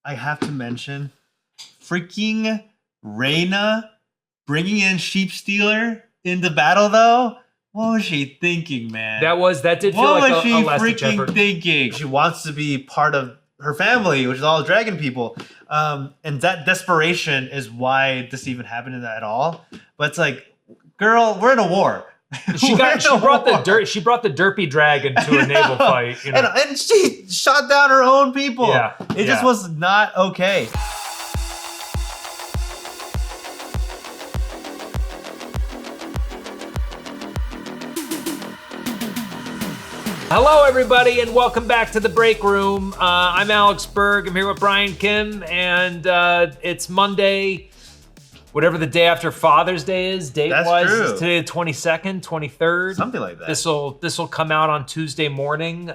I have to mention freaking Reyna bringing in Sheep Stealer in the battle, though. What was she thinking, man? That did feel like a last ditch effort. What was she freaking thinking? She wants to be part of her family, which is all dragon people. And that desperation is why this even happened at all. But it's like, girl, we're in a war. She brought the derpy dragon to a naval fight. You know? And she shot down her own people. Yeah, it just was not okay. Hello, everybody, and welcome back to the Breakroom. I'm Alex Berg. I'm here with Brian Kim, and it's Monday, whatever the day after Father's Day is. Date-wise, it's today the 22nd, 23rd. Something like that. This will come out on Tuesday morning.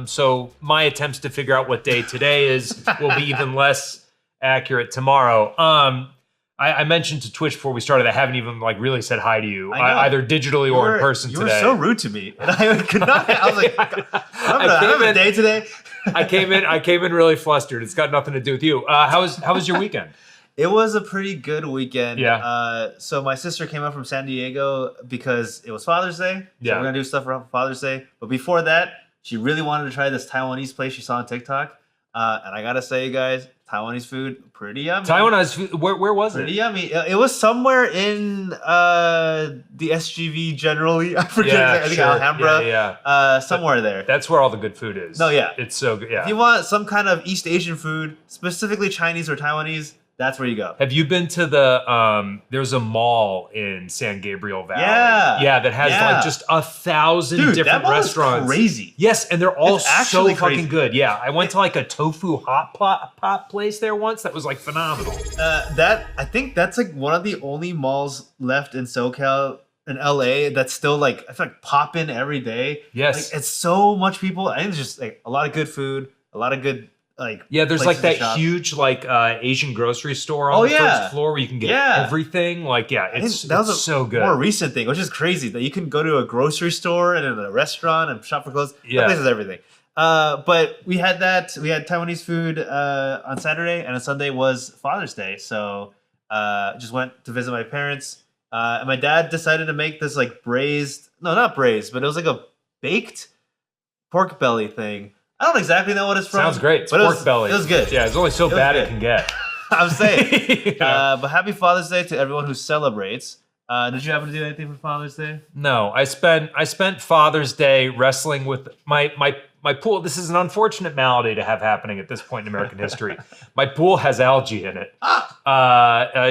So my attempts to figure out what day today is will be even less accurate tomorrow. I mentioned to Twitch before we started, I haven't even really said hi to you, either digitally or in person today. You were so rude to me, and I could not. I was like, I have a day today. I came in really flustered. It's got nothing to do with you. How was your weekend? It was a pretty good weekend. Yeah. So my sister came up from San Diego because it was Father's Day. So we're gonna do stuff around Father's Day. But before that, she really wanted to try this Taiwanese place she saw on TikTok. And I gotta say, you guys, Taiwanese food, pretty yummy. Taiwanese food, where was it? Pretty yummy. It was somewhere in the SGV generally. I forget. I think Alhambra. Somewhere there. That's where all the good food is. No, yeah. It's so good. Yeah. If you want some kind of East Asian food, specifically Chinese or Taiwanese, that's where you go. Have you been to the, there's a mall in San Gabriel Valley. Yeah. That has just 1,000 different restaurants. Is crazy. Yes, and they're all so fucking good. Yeah, I went to a tofu hot pot place there once that was phenomenal. I think that's one of the only malls left in SoCal, in LA, that's still I feel popping every day. Yes. It's so much people. I think it's just a lot of good food, a lot of good there's that huge Asian grocery store on the first floor where you can get everything. It's so good. More recent thing, which is crazy that you can go to a grocery store and in a restaurant and shop for clothes. That place has everything. But we had that. We had Taiwanese food on Saturday, and on Sunday was Father's Day. So just went to visit my parents. And my dad decided to make this braised, no, not braised, but it was a baked pork belly thing. I don't exactly know what it's from. Sounds great. It's pork belly. It was good. Yeah, it's only so bad it can get. I'm saying. But happy Father's Day to everyone who celebrates. Did you happen to do anything for Father's Day? No, I spent Father's Day wrestling with my pool. This is an unfortunate malady to have happening at this point in American history. My pool has algae in it,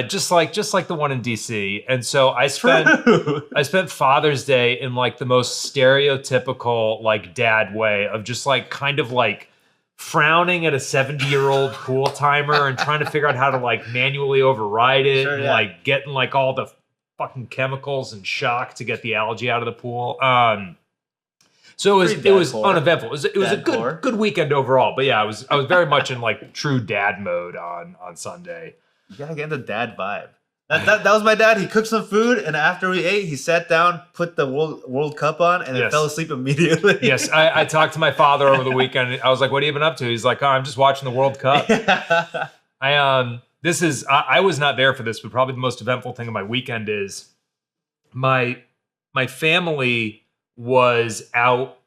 just like the one in DC. And so I spent Father's Day in the most stereotypical dad way of just frowning at a 70-year-old pool timer and trying to figure out how to manually override it and getting all the fucking chemicals and shock to get the algae out of the pool. So it was uneventful. It was a good weekend overall. But yeah, I was very much in true dad mode on Sunday. You gotta get in the dad vibe. That was my dad. He cooked some food, and after we ate, he sat down, put the World Cup on, and then fell asleep immediately. Yes, I talked to my father over the weekend. I was like, "What have you been up to?" He's like, "Oh, I'm just watching the World Cup." I was not there for this, but probably the most eventful thing of my weekend is my family was out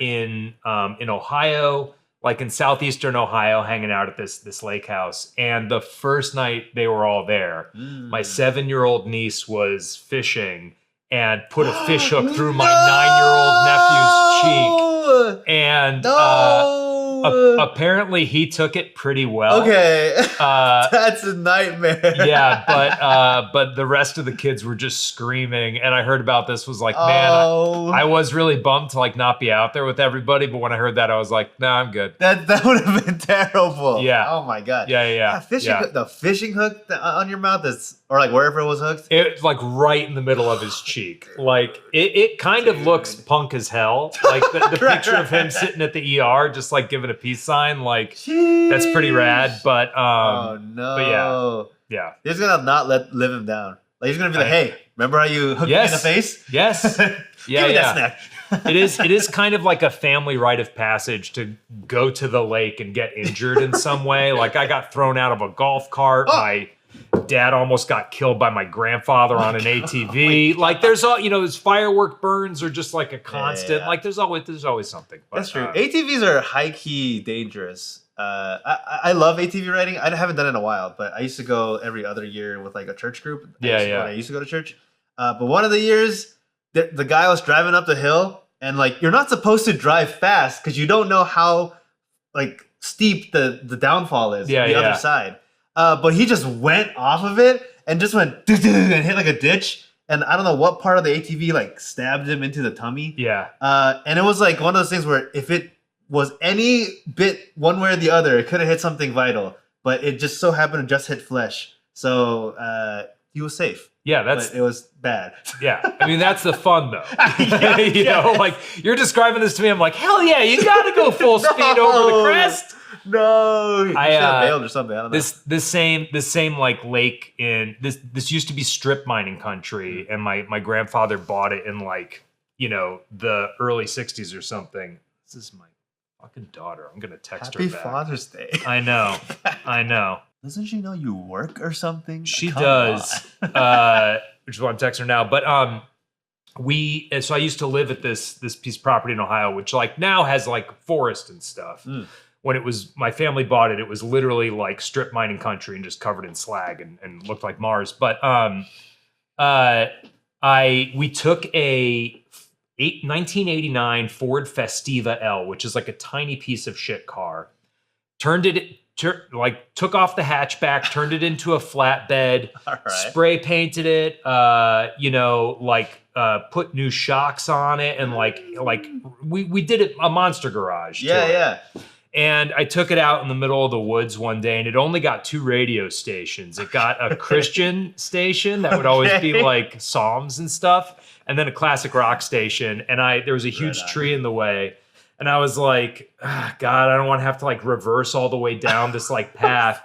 in Ohio, in southeastern Ohio, hanging out at this lake house. And the first night they were all there, my 7-year-old niece was fishing and put a fish hook through my 9-year-old nephew's cheek. And apparently he took it pretty well. Okay. That's a nightmare. Yeah, but the rest of the kids were just screaming, and I heard about this, was man, I was really bummed to not be out there with everybody, but when I heard that, I was like, nah, I'm good. That would have been terrible. Yeah. Oh my god. Yeah. The fishing hook on your mouth or wherever it was hooked? It right in the middle of his cheek. It kind of looks punk as hell. The picture of him sitting at the ER just giving a peace sign, that's pretty rad. But oh no. But yeah. He's gonna not live him down. He's gonna be hey, remember how you hooked me in the face? Yes. Give me that snack. It is kind of like a family rite of passage to go to the lake and get injured in some way. Like I got thrown out of a golf cart. My dad almost got killed by my grandfather on an ATV. Like there's all, there's firework burns are just like a constant. Like there's always something. But, that's true. ATVs are high key dangerous. I love ATV riding. I haven't done it in a while, but I used to go every other year with like a church group. When I used to go to church. But one of the years, the guy was driving up the hill, and like you're not supposed to drive fast because you don't know how like steep the downfall is on the other side. But he just went off of it and just went and hit like a ditch. And I don't know what part of the ATV like stabbed him into the tummy. Yeah. And it was like one of those things where if it was any bit one way or the other, it could have hit something vital. But it just so happened to just hit flesh. So he was safe. Yeah, but it was bad. Yeah, I mean that's the fun though. You know, like you're describing this to me, I'm like, hell yeah, you got to go full speed over the crest. No, you should have bailed or something. I don't know. This same like lake in this used to be strip mining country, and my grandfather bought it in like the early '60s or something. This is my fucking daughter. I'm gonna text her back. Happy Father's Day. I know. Doesn't she know you work or something? She does. Which is why I'm texting her now. But so I used to live at this piece of property in Ohio, which like now has like forest and stuff. When it was my family bought it, it was literally like strip mining country and just covered in slag and looked like Mars. But we took a 1989 Ford Festiva L, which is like a tiny piece of shit car, took off the hatchback, turned it into a flatbed, spray painted it, put new shocks on it, and we did it a monster garage. Yeah. And I took it out in the middle of the woods one day, and it only got 2 radio stations. It got a Christian station that would always be like Psalms and stuff, and then a classic rock station. And there was a huge tree in the way. And I was like, God, I don't want to have to like reverse all the way down this like path.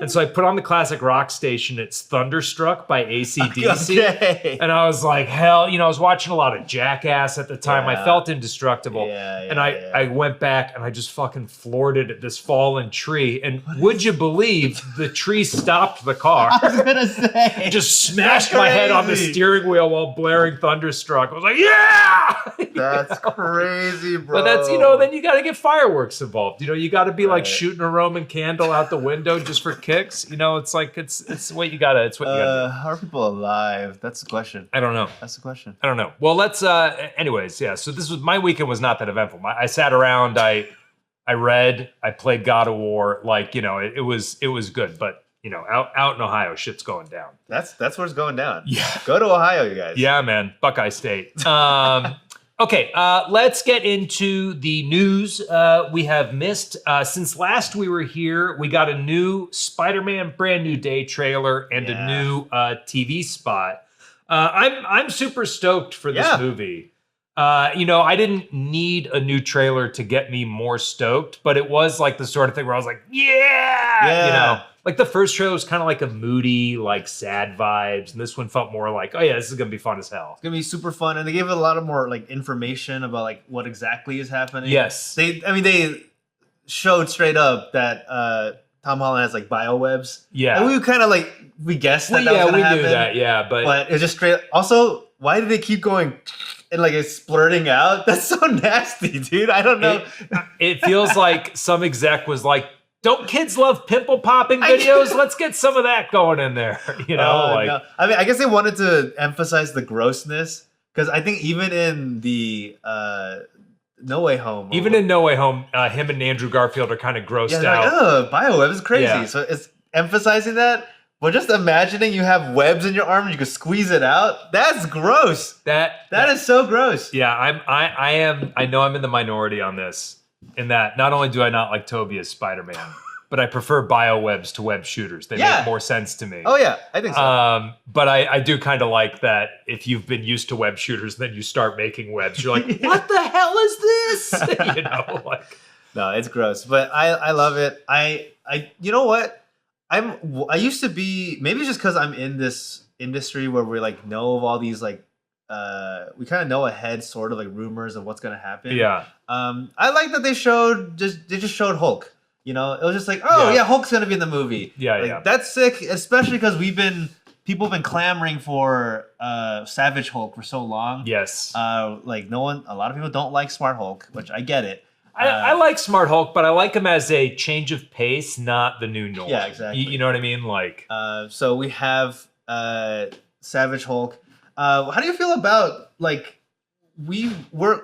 And so I put on the classic rock station. It's Thunderstruck by AC/DC. Okay. And I was like, hell, I was watching a lot of Jackass at the time. I felt indestructible. And I went back and I just fucking floored it at this fallen tree. And would you believe the tree stopped the car? I was going to say. Just smashed my head on the steering wheel while blaring Thunderstruck. I was like, yeah! That's crazy, bro. But that's, then you got to get fireworks involved. You got to be like shooting a Roman candle out the window just for kicks. It's like it's what you gotta do. How are people alive? That's the question. I don't know. That's the question. I don't know. Well, let's anyways, yeah. So my weekend was not that eventful. I sat around, I read, I played God of War, it was good, but out in Ohio, shit's going down. That's where it's going down. Yeah. Go to Ohio, you guys. Yeah, man. Buckeye State. Okay, let's get into the news we have missed. Since last we were here, we got a new Spider-Man Brand New Day trailer and a new TV spot. I'm super stoked for this movie. I didn't need a new trailer to get me more stoked, but it was like the sort of thing where I was like, yeah. Like the first trailer was kind of like a moody, like sad vibes, and this one felt more like, oh yeah, this is gonna be fun as hell. It's gonna be super fun, and they gave it a lot of more like information about like what exactly is happening. Yes, they showed straight up that Tom Holland has like biowebs. Yeah, and we kind of we guessed that was gonna happen. Knew that. Yeah, but it's just straight. Also, why did they keep going and like it's splurting out? That's so nasty, dude. I don't know. It feels like some exec was like, don't kids love pimple popping videos? Let's get some of that going in there. No. I mean, I guess they wanted to emphasize the grossness because I think even in the No Way Home, him and Andrew Garfield are kind of grossed out. Like, bioweb is crazy. Yeah. So it's emphasizing that. But just imagining you have webs in your arm and you can squeeze it out. That's gross. That is so gross. Yeah, I know I'm in the minority on this. In that, not only do I not like Tobey as Spider-Man, but I prefer biowebs to web shooters. They make more sense to me. Oh yeah, I think so. But I do kind of like that if you've been used to web shooters, then you start making webs. You're like, what the hell is this? No, it's gross, but I love it. I you know what? I used to be, maybe it's just because I'm in this industry where we like know of all these like we kind of know ahead, sort of like rumors of what's gonna happen. Yeah. I like that they just showed Hulk. You know, it was just like, oh yeah, Hulk's gonna be in the movie. Yeah, like, yeah. That's sick, especially because people have been clamoring for Savage Hulk for so long. Yes. Like a lot of people don't like Smart Hulk, which I get it. I like Smart Hulk, but I like him as a change of pace, not the new norm. Yeah, exactly. You know what I mean? Like, so we have Savage Hulk. How do you feel about like we're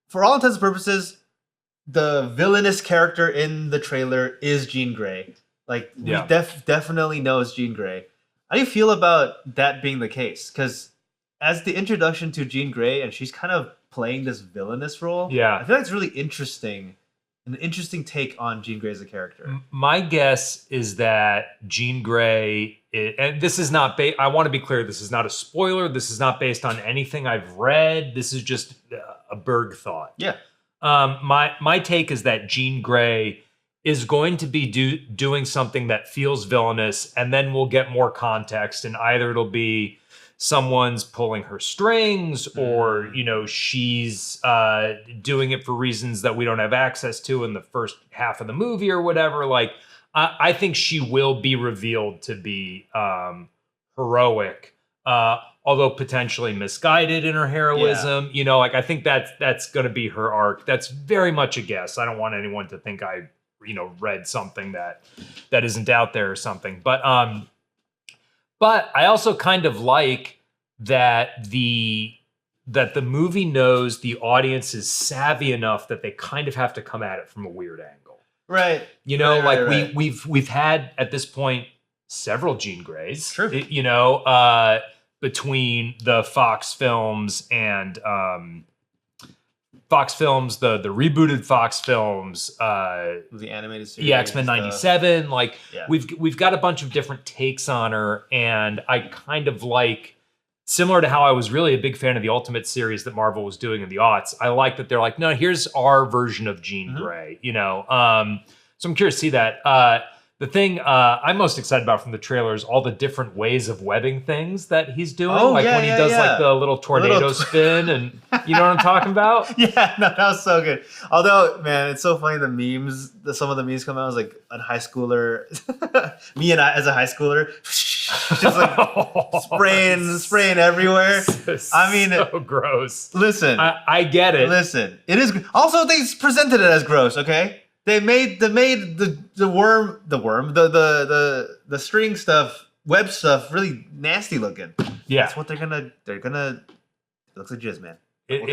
for all intents and purposes, the villainous character in the trailer is Jean Grey. Like we definitely know it's Jean Grey. How do you feel about that being the case? Because as the introduction to Jean Grey, and she's kind of playing this villainous role. Yeah, I feel like it's really interesting. An interesting take on Jean Grey as a character. My guess is that Jean Grey, and this is not, I want to be clear, this is not a spoiler. This is not based on anything I've read. This is just a Berg thought. Yeah. My take is that Jean Grey is going to be doing something that feels villainous, and then we'll get more context, and either it'll be someone's pulling her strings, or she's doing it for reasons that we don't have access to in the first half of the movie or whatever. Like, I think she will be revealed to be heroic, although potentially misguided in her heroism. Yeah. I think that's going to be her arc. That's very much a guess. I don't want anyone to think I read something that isn't out there or something. But I also kind of like that the movie knows the audience is savvy enough that they kind of have to come at it from a weird angle. Right. Right. We've had at this point several Jean Greys. Sure. Between the Fox films and Fox films, the rebooted Fox films, the animated series, X-Men '97. Like, yeah. we've got a bunch of different takes on her, and I kind of like, similar to how I was really a big fan of the Ultimate series that Marvel was doing in the aughts. I like that they're like, no, here's our version of Jean Grey. So I'm curious to see that. The thing I'm most excited about from the trailer is all the different ways of webbing things that he's doing. When he does like the little tornado spin, and you know what I'm talking about? Yeah, no, that was so good. Although, man, it's so funny, the memes, some of the memes come out, I was like a high schooler, me and I as a high schooler, just like spraying everywhere. I mean, so gross. Listen. I get it. Listen, it is, also they presented it as gross, okay? They made the string stuff, web stuff, really nasty looking. Yeah, that's what they're gonna. It looks like jizz, man. What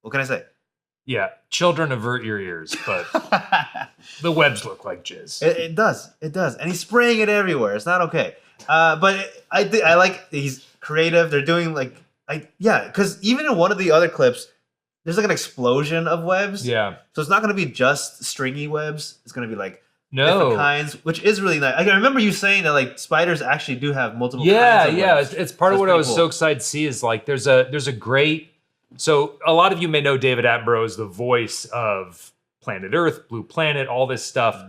can I say? Yeah, children, avert your ears, but the webs look like jizz. It does, and he's spraying it everywhere. It's not okay. But I like he's creative. They're doing because even in one of the other clips, there's like an explosion of webs. Yeah. So it's not going to be just stringy webs. It's going to be like different kinds, which is really nice. I remember you saying that like spiders actually do have multiple kinds of webs. It's part of what I was so excited to see is like there's a great, so a lot of you may know David Attenborough is the voice of Planet Earth, Blue Planet, all this stuff.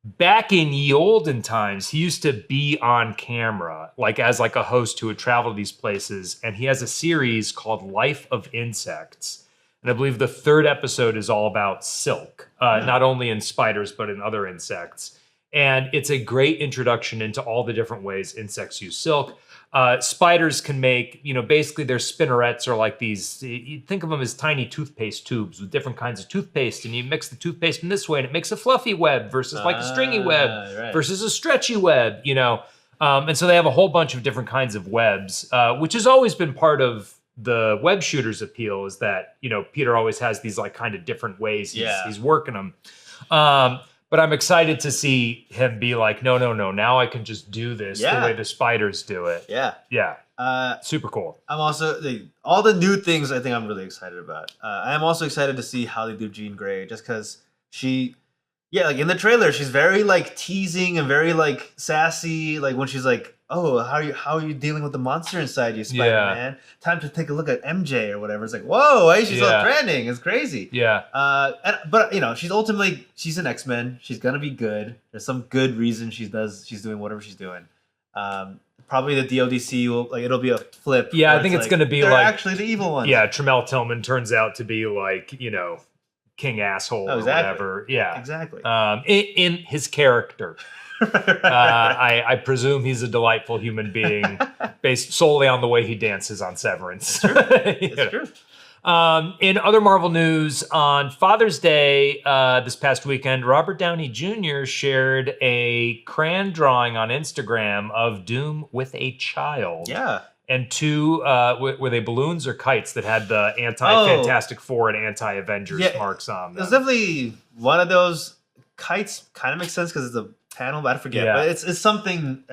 Back in ye olden times, he used to be on camera, like as like a host who would travel to these places, and he has a series called Life of Insects. And I believe the third episode is all about silk, not only in spiders, but in other insects. And it's a great introduction into all the different ways insects use silk. Spiders can make, basically their spinnerets are like these, you think of them as tiny toothpaste tubes with different kinds of toothpaste. And you mix the toothpaste in this way and it makes a fluffy web versus like a stringy web versus a stretchy web, And so they have a whole bunch of different kinds of webs, which has always been part of the web shooter's appeal, is that Peter always has these like kind of different ways he's working them. But I'm excited to see him be like, no, now I can just do this the way the spiders do it. Yeah. Super cool. I'm also all the new things I think I'm really excited about. I'm also excited to see how they do Jean Grey, just because like in the trailer she's very like teasing and very like sassy, like when she's like, oh, how are you dealing with the monster inside you, Spider-Man? Time to take a look at MJ or whatever. It's like, whoa, hey, she's so threatening. It's crazy. Yeah. But she's an X-Men. She's gonna be good. There's some good reason she's doing whatever she's doing. Probably the DODC will it'll be a flip. Yeah, I think it's going to be they're like actually the evil ones. Yeah, Tremel Tillman turns out to be like King Asshole or whatever. Yeah, exactly. In his character. I presume he's a delightful human being based solely on the way he dances on Severance. It's true. In other Marvel news, on Father's Day this past weekend, Robert Downey Jr. shared a crayon drawing on Instagram of Doom with a child. Yeah. And two, were they balloons or kites that had the anti-Fantastic Four and anti-Avengers marks on them? It was definitely one of those. Kites kind of makes sense because it's a panel, but I forget. Yeah. But it's something.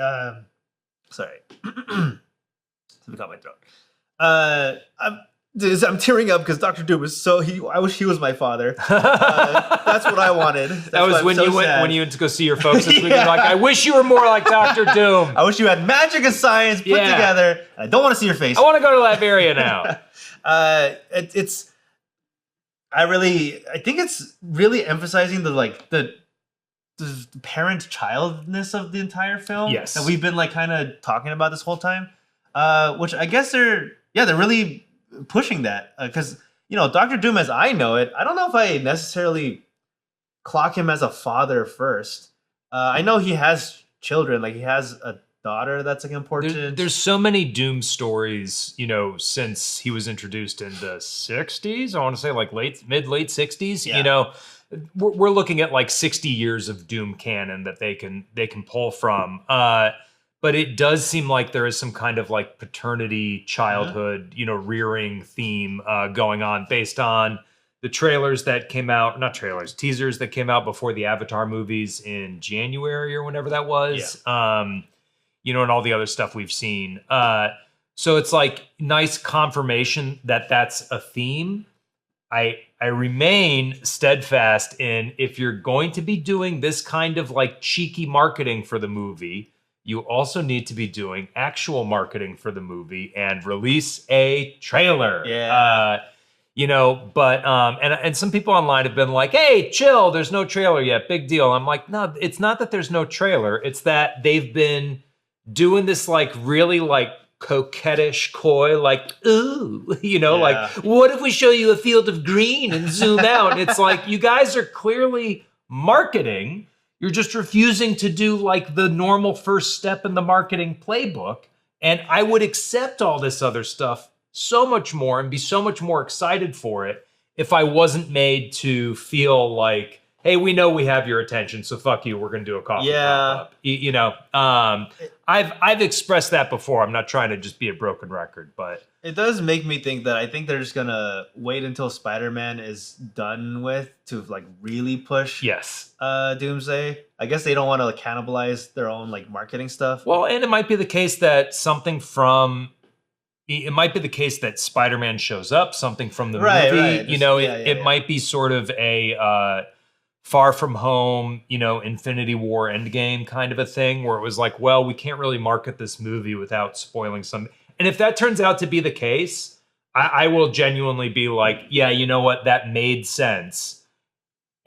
Sorry, something caught my throat. I'm tearing up because Dr. Doom is I wish he was my father. That's what I wanted. That was when you went to go see your folks this weekend. Like, I wish you were more like Dr. Doom. I wish you had magic and science put together. I don't want to see your face. I want to go to Liberia now. I think it's really emphasizing the parent-childness of the entire film. Yes. That we've been kind of talking about this whole time. Which I guess they're really pushing that. Because, Dr. Doom as I know it, I don't know if I necessarily clock him as a father first. I know he has children. He has a daughter that's important. There's so many Doom stories, since he was introduced in the 60s. I want to say late 60s. Yeah. We're looking at 60 years of Doom canon that they can pull from. But it does seem like there is some kind of paternity, childhood, rearing theme going on based on the trailers that came out, not trailers, teasers that came out before the Avatar movies in January or whenever that was. Yeah. And all the other stuff we've seen. So it's nice confirmation that that's a theme. I remain steadfast in, if you're going to be doing this kind of cheeky marketing for the movie, you also need to be doing actual marketing for the movie and release a trailer. Yeah. And some people online have been like, hey, chill, there's no trailer yet, big deal. I'm like, no, it's not that there's no trailer. It's that they've been doing this really coquettish, coy, ooh, what if we show you a field of green and zoom out? And it's you guys are clearly marketing. You're just refusing to do the normal first step in the marketing playbook. And I would accept all this other stuff so much more and be so much more excited for it if I wasn't made to feel hey, we know we have your attention, so fuck you, we're going to do a coffee pop-up. I've expressed that before. I'm not trying to just be a broken record, but it does make me think that I think they're just going to wait until Spider-Man is done with to really push Doomsday. I guess they don't want to cannibalize their own marketing stuff. Well, and it might be the case that it might be the case that Spider-Man shows up, something from the movie. Right. It might be sort of a Far From Home, Infinity War Endgame kind of a thing where it was well, we can't really market this movie without spoiling some. And if that turns out to be the case, I will genuinely be yeah, you know what? That made sense.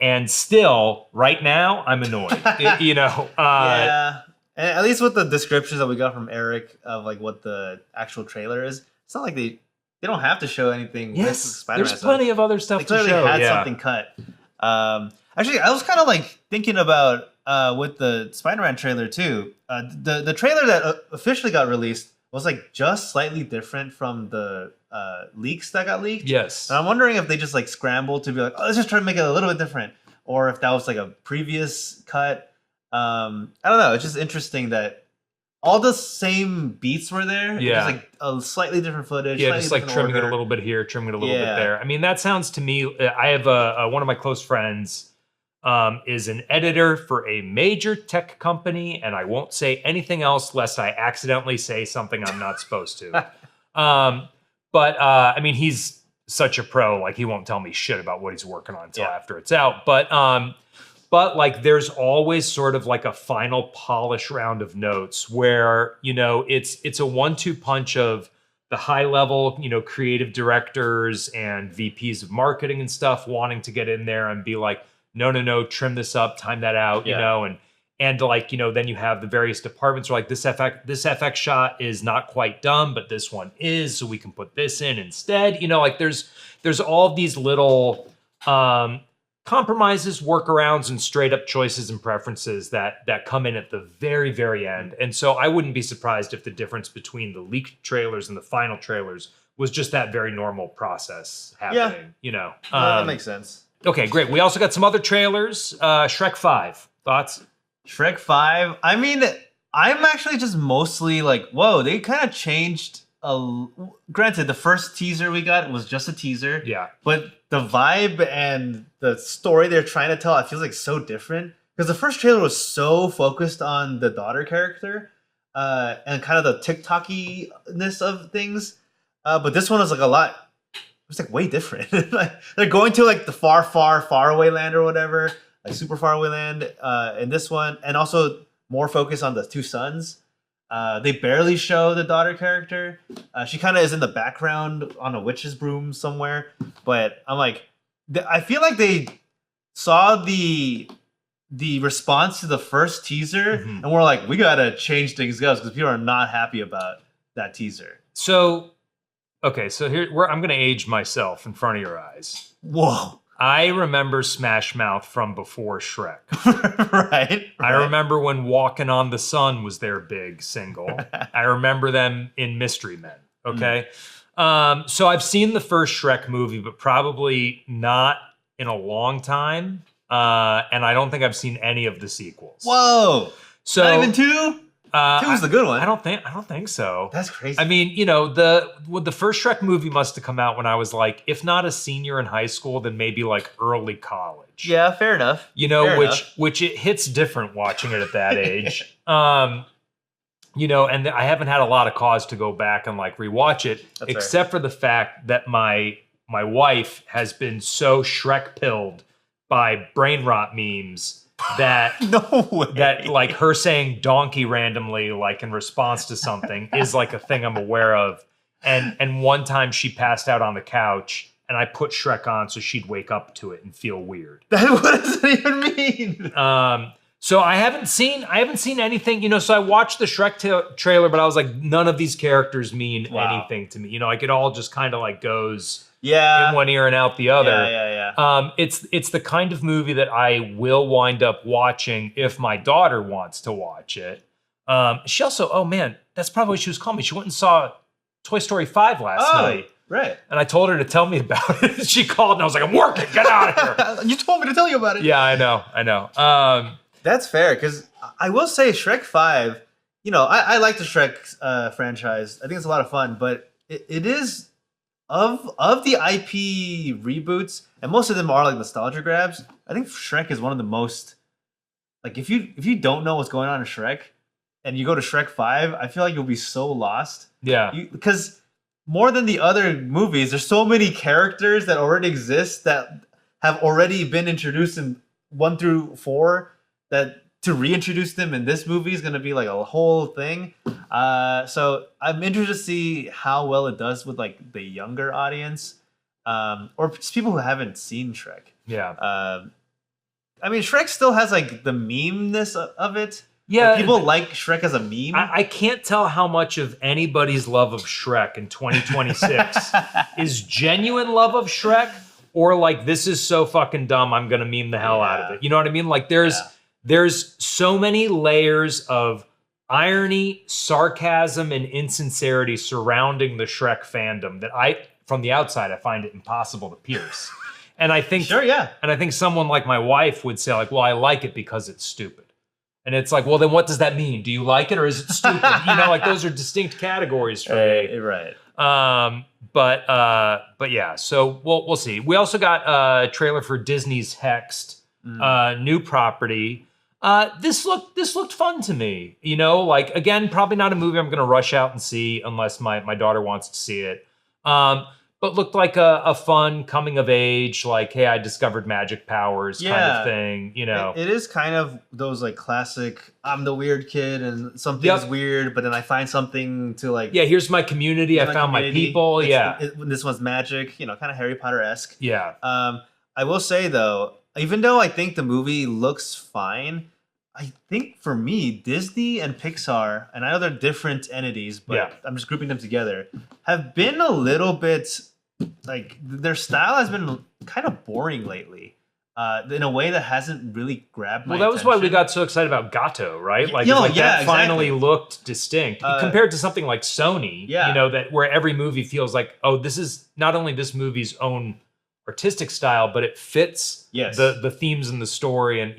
And still, right now, I'm annoyed. Yeah. And at least with the descriptions that we got from Eric of what the actual trailer is, it's not they don't have to show anything with Spider-Man. There's plenty of other stuff to show. They clearly had something cut. Actually, I was kind of thinking about with the Spider-Man trailer too. The trailer that officially got released was just slightly different from the leaks that got leaked. Yes. And I'm wondering if they just scrambled to be let's just try to make it a little bit different, or if that was a previous cut. I don't know. It's just interesting that all the same beats were there. Yeah. Just a slightly different footage. Yeah, just trimming it a little bit here, trimming it a little bit there. I mean, that sounds to me. I have one of my close friends. Is an editor for a major tech company, and I won't say anything else lest I accidentally say something I'm not supposed to. I mean, he's such a pro, he won't tell me shit about what he's working on until after it's out. But there's always sort of a final polish round of notes where, it's a 1-2 punch of the high level, creative directors and VPs of marketing and stuff wanting to get in there and be no, trim this up, time that out, and And like, then you have the various departments are like, this FX shot is not quite done, but this one is, so we can put this in instead. Like there's all of these little compromises, workarounds, and straight up choices and preferences that come in at the very, very end. And so I wouldn't be surprised if the difference between the leaked trailers and the final trailers was just that very normal process happening. Yeah, that makes sense. Okay, great. We also got some other trailers. Shrek 5. Thoughts? Shrek 5. I mean, I'm actually just mostly like, whoa, they kind of changed. Granted, the first teaser we got was just a teaser. Yeah. But the vibe and the story they're trying to tell, I feel like so different. Because the first trailer was so focused on the daughter character and kind of the TikTok-ness of things. But this one was like a lot. It's like way different. Like they're going to like the far, far, far away land or whatever. Like super far away land in this one, and also more focus on the two sons. They barely show the daughter character. She kind of is in the background on a witch's broom somewhere. But I'm like, I feel like they saw the response to the first teaser, and we're like, we gotta change things up because people are not happy about that teaser. So, okay, so I'm gonna age myself in front of your eyes. Whoa. I remember Smash Mouth from before Shrek. Right. I remember when Walking on the Sun was their big single. I remember them in Mystery Men. Okay. So I've seen the first Shrek movie, but probably not in a long time. And I don't think I've seen any of the sequels. Whoa. So not even 2? 2 was the good one. I don't think so. That's crazy. I mean, the first Shrek movie must have come out when I was like, if not a senior in high school, then maybe like early college. Yeah, fair enough. Which it hits different watching it at that age. And I haven't had a lot of cause to go back and like rewatch it, except for the fact that my wife has been so Shrek pilled by brain rot memes that no way. That like her saying donkey randomly like in response to something is like a thing I'm aware of. And one time she passed out on the couch and I put Shrek on so she'd wake up to it and feel weird. What does that even mean? So I haven't seen anything, so I watched the Shrek trailer, but I was like, none of these characters mean anything to me. Like it all just kind of like goes in one ear and out the other. Yeah. It's the kind of movie that I will wind up watching if my daughter wants to watch it. She also, oh man, that's probably what she was calling me. She went and saw Toy Story 5 last night. Right. And I told her to tell me about it. She called and I was like, I'm working, get out of here. You told me to tell you about it. Yeah, I know. That's fair, because I will say Shrek 5, I like the Shrek franchise. I think it's a lot of fun, but it is, of the IP reboots, and most of them are like nostalgia grabs, I think Shrek is one of the most, like if you don't know what's going on in Shrek, and you go to Shrek 5, I feel like you'll be so lost. Yeah. Because more than the other movies, there's so many characters that already exist that have already been introduced in 1 through 4, that to reintroduce them in this movie is going to be like a whole thing. So I'm interested to see how well it does with like the younger audience, or just people who haven't seen Shrek. Yeah. I mean, Shrek still has like the meme-ness of it. Yeah. Like, people like Shrek as a meme. I can't tell how much of anybody's love of Shrek in 2026 is genuine love of Shrek, or like, this is so fucking dumb, I'm going to meme the hell out of it. You know what I mean? Like there's so many layers of irony, sarcasm, and insincerity surrounding the Shrek fandom that from the outside, I find it impossible to pierce. And I think, and I think someone like my wife would say like, well, I like it because it's stupid. And it's like, well, then what does that mean? Do you like it or is it stupid? Like those are distinct categories for me. Right. But yeah, so we'll see. We also got a trailer for Disney's Hexed, new property. This looked fun to me. Like, again, probably not a movie I'm going to rush out and see unless my daughter wants to see it. But looked like a fun coming of age, like, hey, I discovered magic powers kind of thing. It is kind of those like classic, I'm the weird kid and something's weird, but then I find something to like. Yeah, here's my community. I found my people. This one's magic, kind of Harry Potter-esque. Yeah. I will say though, even though I think the movie looks fine, I think for me, Disney and Pixar, and I know they're different entities, but I'm just grouping them together, have been a little bit like their style has been kind of boring lately. In a way that hasn't really grabbed my Well, that was attention. why we got so excited about Gato, right? Like, that exactly. Finally looked distinct compared to something like Sony, that where every movie feels like, oh, this is not only this movie's own artistic style, but it fits the themes in the story. And,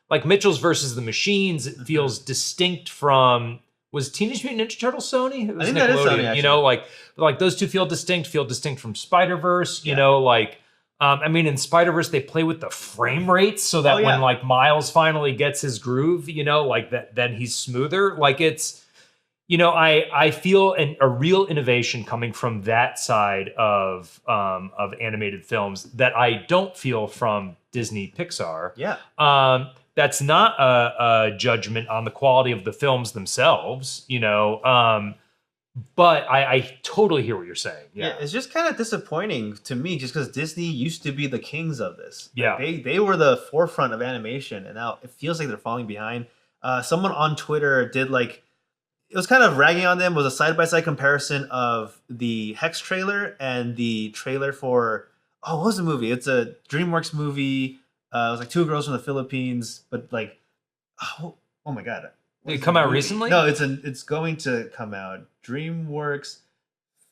like Mitchell's versus the Machines, it feels distinct from... Was Teenage Mutant Ninja Turtles Sony? It was I think that is Sony, actually. Like those two feel distinct from Spider-Verse, in Spider-Verse, they play with the frame rates so that when like Miles finally gets his groove, then he's smoother. Like it's, I feel a real innovation coming from that side of animated films that I don't feel from Disney Pixar. Yeah. That's not a judgment on the quality of the films themselves, but I totally hear what you're saying. Yeah, it's just kind of disappointing to me just because Disney used to be the kings of this. Yeah. They were the forefront of animation, and now it feels like they're falling behind. Someone on Twitter did it was kind of ragging on them, was a side-by-side comparison of the Hex trailer and the trailer for, what was the movie? It's a DreamWorks movie. It was like two girls from the Philippines, but like, oh my God. Did it come out recently? No, it's going to come out. DreamWorks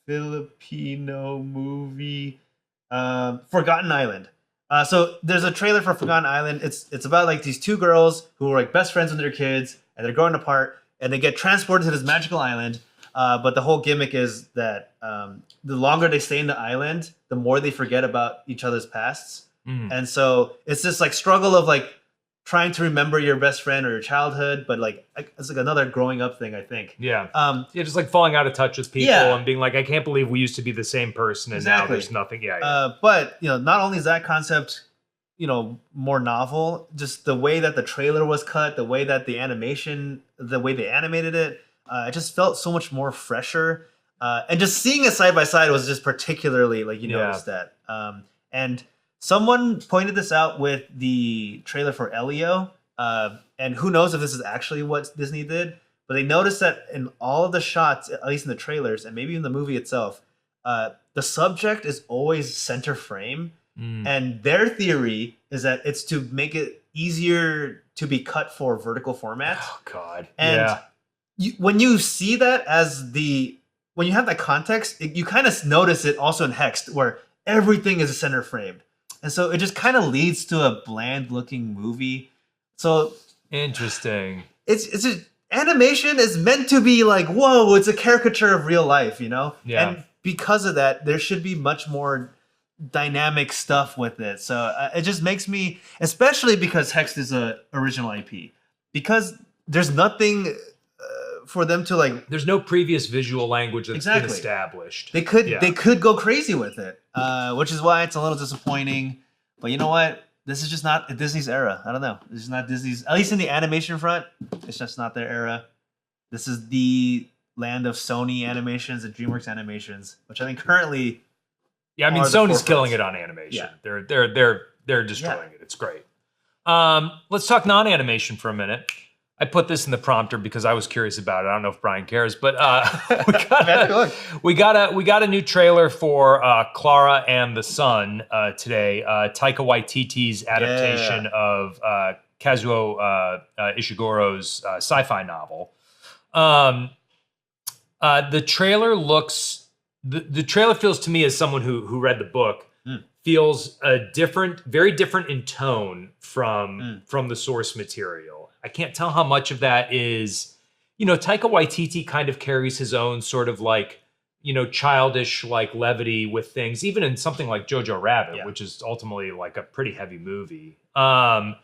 Filipino movie, Forgotten Island. So there's a trailer for Forgotten Island. It's about like these two girls who are like best friends with their kids, and they're growing apart, and they get transported to this magical island. But the whole gimmick is that the longer they stay in the island, the more they forget about each other's pasts. And so it's this like struggle of like trying to remember your best friend or your childhood, but like it's like another growing up thing, I think. Yeah. Just like falling out of touch with people and being like, I can't believe we used to be the same person and now there's nothing. But not only is that concept, more novel, just the way that the trailer was cut, the way that the way they animated it, it just felt so much more fresher. And just seeing it side by side was just particularly like noticed that. And someone pointed this out with the trailer for Elio, and who knows if this is actually what Disney did, but they noticed that in all of the shots, at least in the trailers, and maybe in the movie itself, the subject is always center frame, and their theory is that it's to make it easier to be cut for vertical formats. Oh, God. And when you see that when you have that context, you kind of notice it also in Hexed, where everything is center framed. And so it just kind of leads to a bland looking movie. So interesting. It's animation is meant to be like, whoa, it's a caricature of real life, Yeah. And because of that, there should be much more dynamic stuff with it. So it just makes me, especially because Hex is a original IP, because there's nothing for them to like. There's no previous visual language that's been established. They could go crazy with it, which is why it's a little disappointing. But you know what? This is just not Disney's era. I don't know. This is not Disney's, at least in the animation front. It's just not their era. This is the land of Sony animations and DreamWorks animations, which I think currently. Yeah, I mean Sony's killing it on animation. Yeah. They're destroying it. It's great. Let's talk non-animation for a minute. I put this in the prompter because I was curious about it. I don't know if Brian cares, but we got a new trailer for Clara and the Sun today. Taika Waititi's adaptation of Kazuo Ishiguro's sci-fi novel. The trailer looks. The trailer feels to me, as someone who read the book, feels very different in tone from the source material. I can't tell how much of that is, Taika Waititi kind of carries his own sort of like, childish like levity with things, even in something like Jojo Rabbit, which is ultimately like a pretty heavy movie. So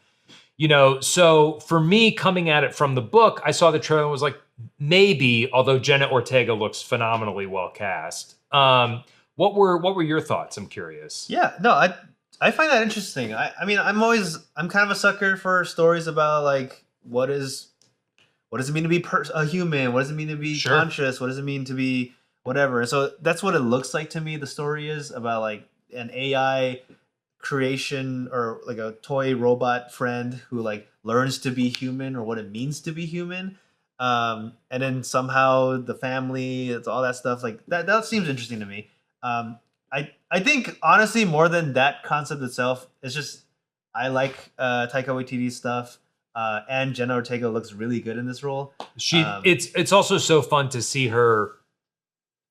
for me, coming at it from the book, I saw the trailer and was like, maybe, although Jenna Ortega looks phenomenally well cast. What were your thoughts? I'm curious. Yeah, no, I find that interesting. I mean, I'm kind of a sucker for stories about like what does it mean to be a human? What does it mean to be conscious? What does it mean to be whatever? And so that's what it looks like to me. The story is about like an AI creation or like a toy robot friend who like learns to be human or what it means to be human. And then somehow the family, it's all that stuff like that seems interesting to me. I think honestly more than that concept itself, it's just I like Taika Waititi's stuff. And Jenna Ortega looks really good in this role. It's also so fun to see her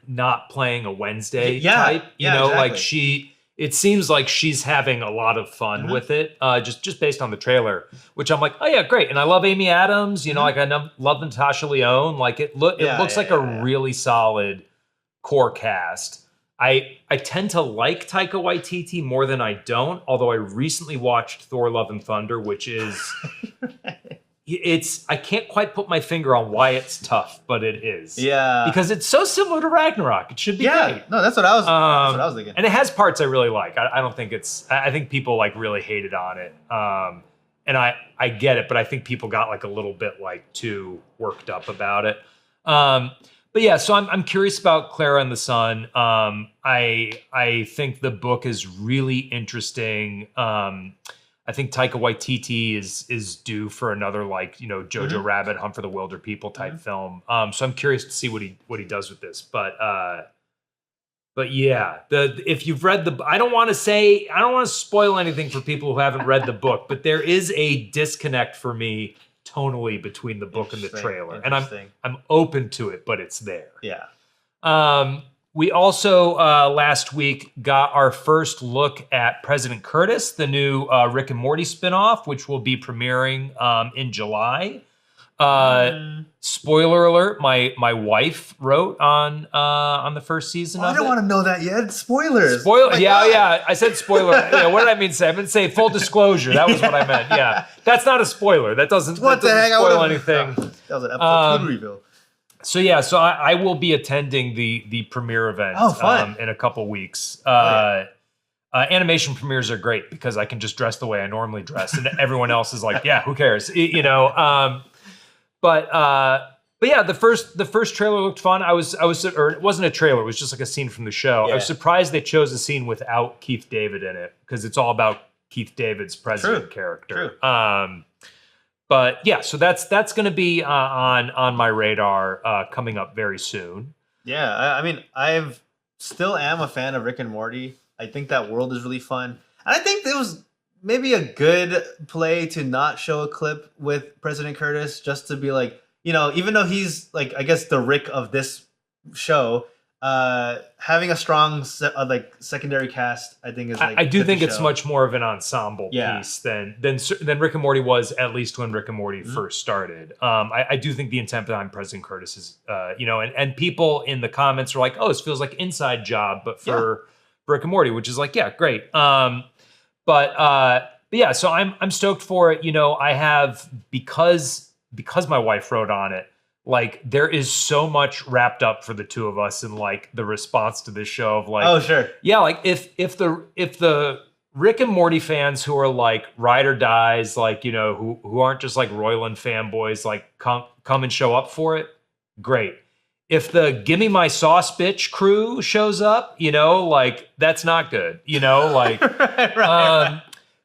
not playing a Wednesday type. You know, exactly. Like it seems like she's having a lot of fun with it, just based on the trailer, which I'm like, oh yeah, great. And I love Amy Adams, you know, like I love Natasha Lyonne. Like it looks like a really solid core cast. I tend to like Taika Waititi more than I don't, although I recently watched Thor Love and Thunder, which is I can't quite put my finger on why it's tough, but it is. Yeah. Because it's so similar to Ragnarok. It should be great. No, that's what I was thinking. And it has parts I really like. I don't think I think people like really hated on it. And I get it, but I think people got like a little bit like too worked up about it. But yeah, so I'm curious about Clara and the Sun. I think the book is really interesting. I think Taika Waititi is due for another like, you know, Jojo Rabbit, Hunt for the Wilder People type film. So I'm curious to see what he does with this. But yeah, if you've read I don't want to spoil anything for people who haven't read the book, but there is a disconnect for me tonally between the book and the trailer, and I'm open to it, but it's there. Yeah. We also last week got our first look at President Curtis, the new Rick and Morty spinoff, which will be premiering in July. Spoiler alert: my wife wrote on the first season. I don't want to know that yet. Spoilers. Yeah. I said spoiler. Yeah, what did I mean to say? I meant to say full disclosure. That was what I meant. Yeah, that's not a spoiler. That doesn't spoil anything. That was an episode 2 reveal. So yeah, I will be attending the premiere event in a couple weeks. Animation premieres are great because I can just dress the way I normally dress, and everyone else is like, yeah, who cares? You know. But yeah, the first trailer looked fun. Or it wasn't a trailer; it was just like a scene from the show. Yeah. I was surprised they chose a scene without Keith David in it because it's all about Keith David's president character. True. But yeah, so that's going to be on my radar coming up very soon. Yeah, I mean, still am a fan of Rick and Morty. I think that world is really fun, and I think it was maybe a good play to not show a clip with President Curtis, just to be like, you know, even though he's like, I guess the Rick of this show, having a strong secondary cast, I think is like. I do think it's much more of an ensemble piece than Rick and Morty was, at least when Rick and Morty first started. I do think the intent behind President Curtis is, you know, and people in the comments are like, oh, this feels like Inside Job, but for Rick and Morty, which is like, yeah, great. But yeah, so I'm stoked for it. You know, I have because my wife wrote on it. Like there is so much wrapped up for the two of us in like the response to this show of like, oh sure, yeah, like if the Rick and Morty fans who are like ride or dies, like, you know, who aren't just like Roiland fanboys, like come and show up for it, great. If the gimme my sauce bitch crew shows up, you know, like that's not good, you know, like right.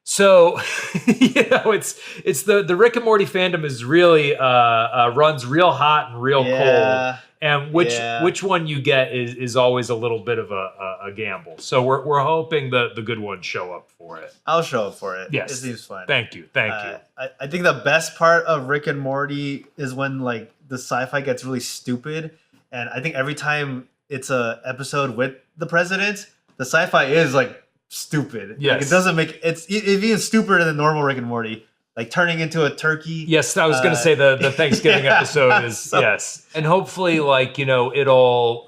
So, you know, it's the Rick and Morty fandom is really runs real hot and real cold, and which one you get is always a little bit of a gamble. So we're hoping the good ones show up for it. I'll show up for it. Yes, it seems fun. Thank you. I think the best part of Rick and Morty is when like the sci-fi gets really stupid, and I think every time it's a episode with the president, the sci-fi is like stupid. Yes. Like, it doesn't make it's even stupider than normal Rick and Morty. Like turning into a turkey. Yes, I was going to say the Thanksgiving episode is yes, and hopefully, like, you know, it'll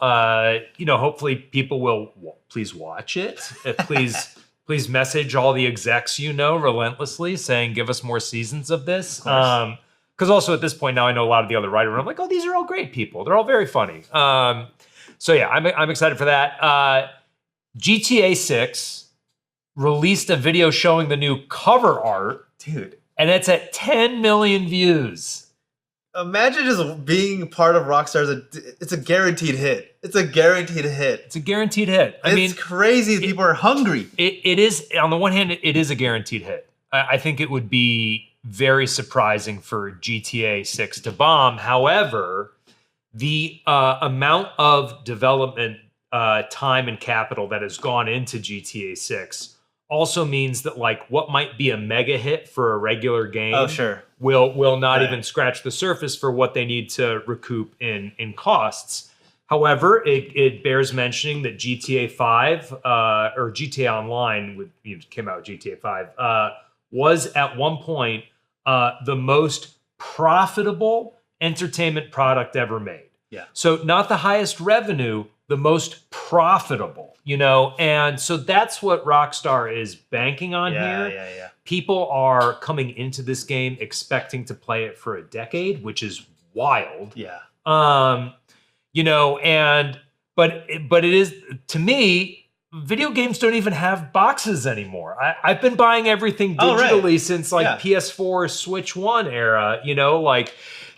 you know, hopefully people will please watch it. Please message all the execs, you know, relentlessly saying give us more seasons of this. Because also at this point now I know a lot of the other writers. I'm like, oh, these are all great people. They're all very funny. So yeah, I'm excited for that. GTA 6 released a video showing the new cover art. Dude. And it's at 10 million views. Imagine just being part of Rockstars. It's a guaranteed hit. It's a guaranteed hit. It's a guaranteed hit. I mean, it's crazy. People are hungry. It is, on the one hand, it is a guaranteed hit. I think it would be very surprising for GTA 6 to bomb. However, the amount of development time and capital that has gone into GTA 6 also means that like what might be a mega hit for a regular game will not even scratch the surface for what they need to recoup in costs. However, it bears mentioning that GTA 5 or GTA Online came out with GTA 5 was at one point the most profitable entertainment product ever made. Yeah. So not the highest revenue, the most profitable, and so that's what Rockstar is banking on here. Yeah. People are coming into this game expecting to play it for a decade, which is wild. Yeah. But it is, to me, video games don't even have boxes anymore. I've been buying everything digitally since PS4, Switch 1 era,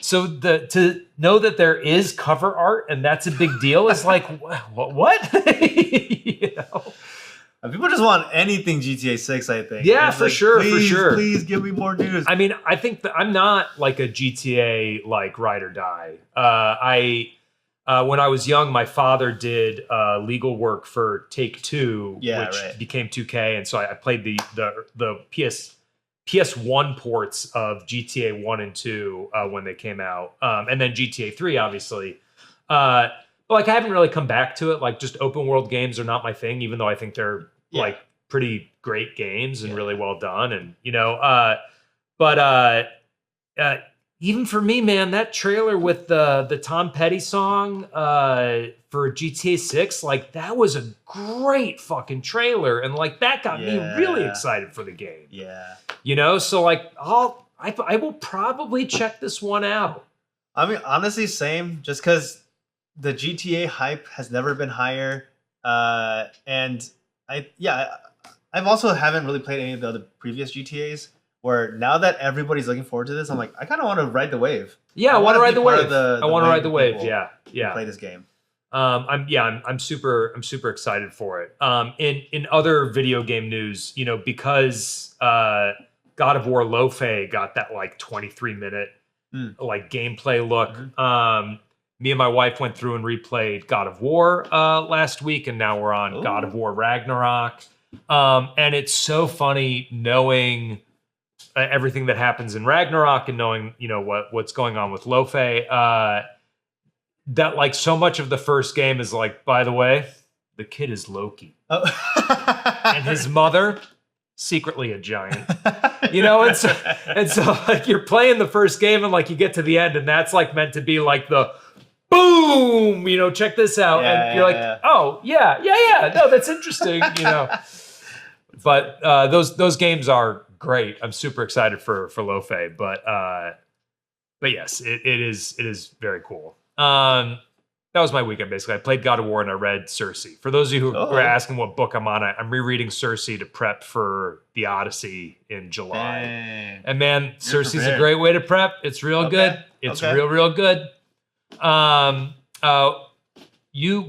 so to know that there is cover art and that's a big deal is like, what? People just want anything GTA 6, I think. Yeah, for sure. Please give me more news. I mean, I think that I'm not like a GTA like ride or die. When I was young, my father did legal work for Take-Two, which became 2K, and so I played the PS1 ports of GTA 1 and 2 when they came out, and then GTA 3, obviously. But like, I haven't really come back to it. Like, just open world games are not my thing, even though I think they're like pretty great games and really well done, and even for me, man, that trailer with the Tom Petty song for GTA 6, like that was a great fucking trailer, and like that got me really excited for the game. Yeah. So like I will probably check this one out. I mean, honestly, same. Just because the GTA hype has never been higher, and I've also haven't really played any of the other previous GTAs. Where now that everybody's looking forward to this, I'm like, I kind of want to ride the wave. Yeah, I want to ride the wave. I want to ride the wave. Yeah. Play this game. I'm super excited for it. In other video game news, because God of War Lo-Fe got that like 23-minute like gameplay look. Mm-hmm. Me and my wife went through and replayed God of War last week, and now we're on God of War Ragnarok. And it's so funny knowing everything that happens in Ragnarok and knowing, what's going on with Lo-Fe, that like so much of the first game is like, by the way, the kid is Loki. And his mother, secretly a giant, and so like you're playing the first game and like you get to the end and that's like meant to be like the boom, check this out. And you're like, oh yeah. No, that's interesting, But those games are great. I'm super excited for Lo-Fe, but yes, it is very cool. That was my weekend basically. I played God of War and I read Circe. For those of you who are asking what book I'm on, I'm rereading Circe to prep for the Odyssey in July. Dang. And man, Circe's a great way to prep. It's real good. It's real good.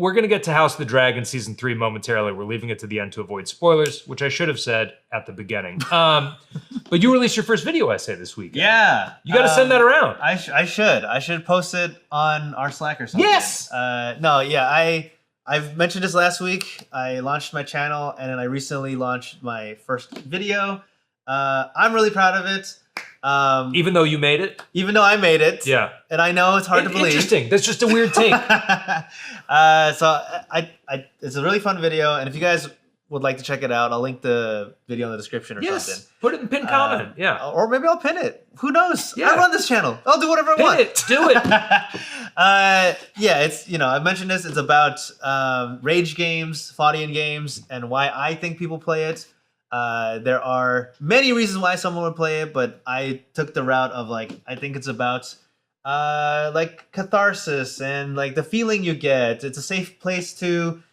We're going to get to House of the Dragon Season 3 momentarily. We're leaving it to the end to avoid spoilers, which I should have said at the beginning. But you released your first video essay this week. Yeah. You got to send that around. I should. I should post it on our Slack or something. Yes! I've mentioned this last week. I launched my channel, and then I recently launched my first video. I'm really proud of it. Even though you made it? Even though I made it. Yeah. And I know it's hard to believe. Interesting. That's just a weird take. So it's a really fun video. And if you guys would like to check it out, I'll link the video in the description or something. Put it in pinned comment. Yeah. Or maybe I'll pin it. Who knows? Yeah. I run this channel. I'll do whatever I want. Pin it. Do it. It's, I've mentioned this. It's about rage games, Faudian games, and why I think people play it. There are many reasons why someone would play it, but I took the route of I think it's about like catharsis and like the feeling you get. It's a safe place to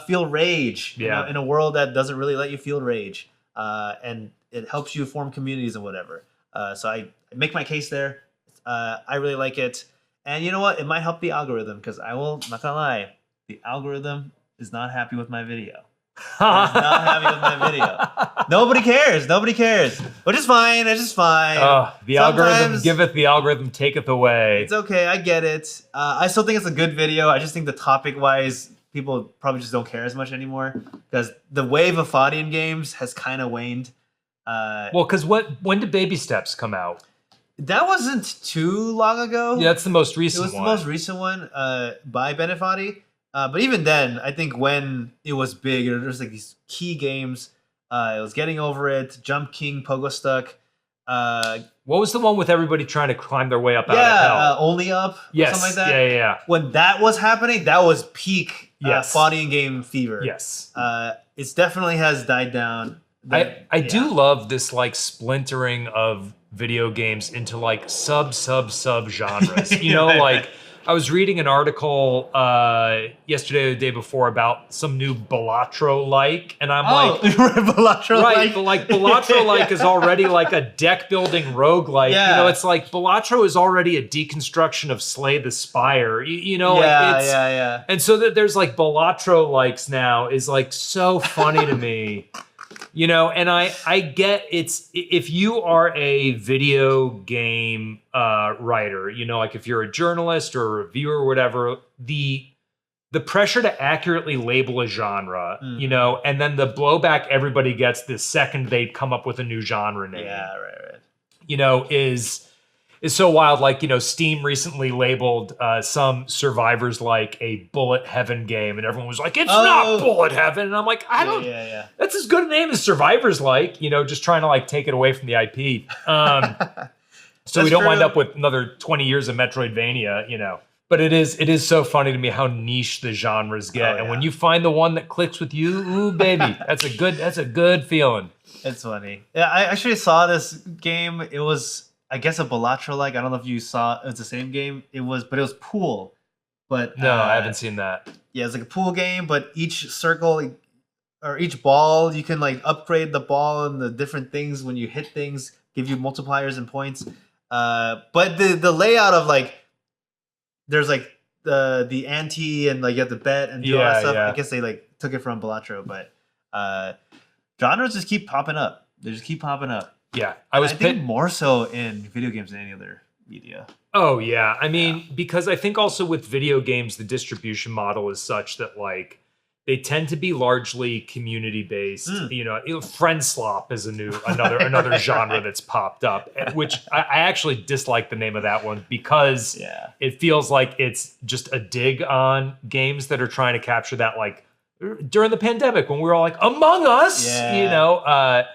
feel rage in a world that doesn't really let you feel rage, and it helps you form communities and whatever. So I make my case there. I really like it. And you know what? It might help the algorithm because I'm not gonna lie, the algorithm is not happy with my video. Not happy with my video. Nobody cares. Which is fine. It's just fine. The algorithm giveth, the algorithm taketh away. It's okay. I get it. I still think it's a good video. I just think the topic-wise, people probably just don't care as much anymore because the wave of fighting games has kind of waned. Well, because when did Baby Steps come out? That wasn't too long ago. Yeah, that's the most recent one. It was the most recent one by Benefati. But even then, I think when it was big, there was like these key games. It was Getting Over It, Jump King, Pogo Stuck. What was the one with everybody trying to climb their way up out of hell? Only Up. Yes. Something like that. Yeah. When that was happening, that was peak fighting game fever. Yes. It definitely has died down. I do love this like splintering of video games into like sub genres. You know, like I was reading an article yesterday or the day before about some new Balatro-like, and I'm like, Balatro-like? Right, but like Balatro-like is already like a deck-building roguelike. Yeah. You know, it's like Balatro is already a deconstruction of Slay the Spire. You know, yeah. And so that there's like Balatro-likes now is like so funny to me. You know, and I get if you are a video game writer, you know, like if you're a journalist or a reviewer or whatever, the pressure to accurately label a genre, you know, and then the blowback everybody gets the second they come up with a new genre name. Yeah, right. You know, is so wild. Like, you know, Steam recently labeled some Survivors like a Bullet Heaven game, and everyone was like, it's not Bullet Heaven. And I'm like, I don't. Yeah. That's as good a name as Survivors like, you know, just trying to like take it away from the IP. So we don't wind up with another 20 years of Metroidvania, you know. But it is so funny to me how niche the genres get. And when you find the one that clicks with you, ooh, baby, that's a good feeling. It's funny. Yeah, I actually saw this game. It was, I guess, a Balatro-like. I don't know if you saw it's the same game. It was pool. But no, I haven't seen that. Yeah, it's like a pool game, but each circle or each ball, you can like upgrade the ball and the different things when you hit things, give you multipliers and points. But the layout of like there's like the ante and like you have to bet and do all that stuff. I guess they like took it from Balatro, but genres just keep popping up. They just keep popping up. Yeah, I think more so in video games than any other media. Oh yeah, I mean because I think also with video games the distribution model is such that like they tend to be largely community based. You know, friend slop is another genre that's popped up, which I actually dislike the name of that one because it feels like it's just a dig on games that are trying to capture that like during the pandemic when we were all like Among Us, you know.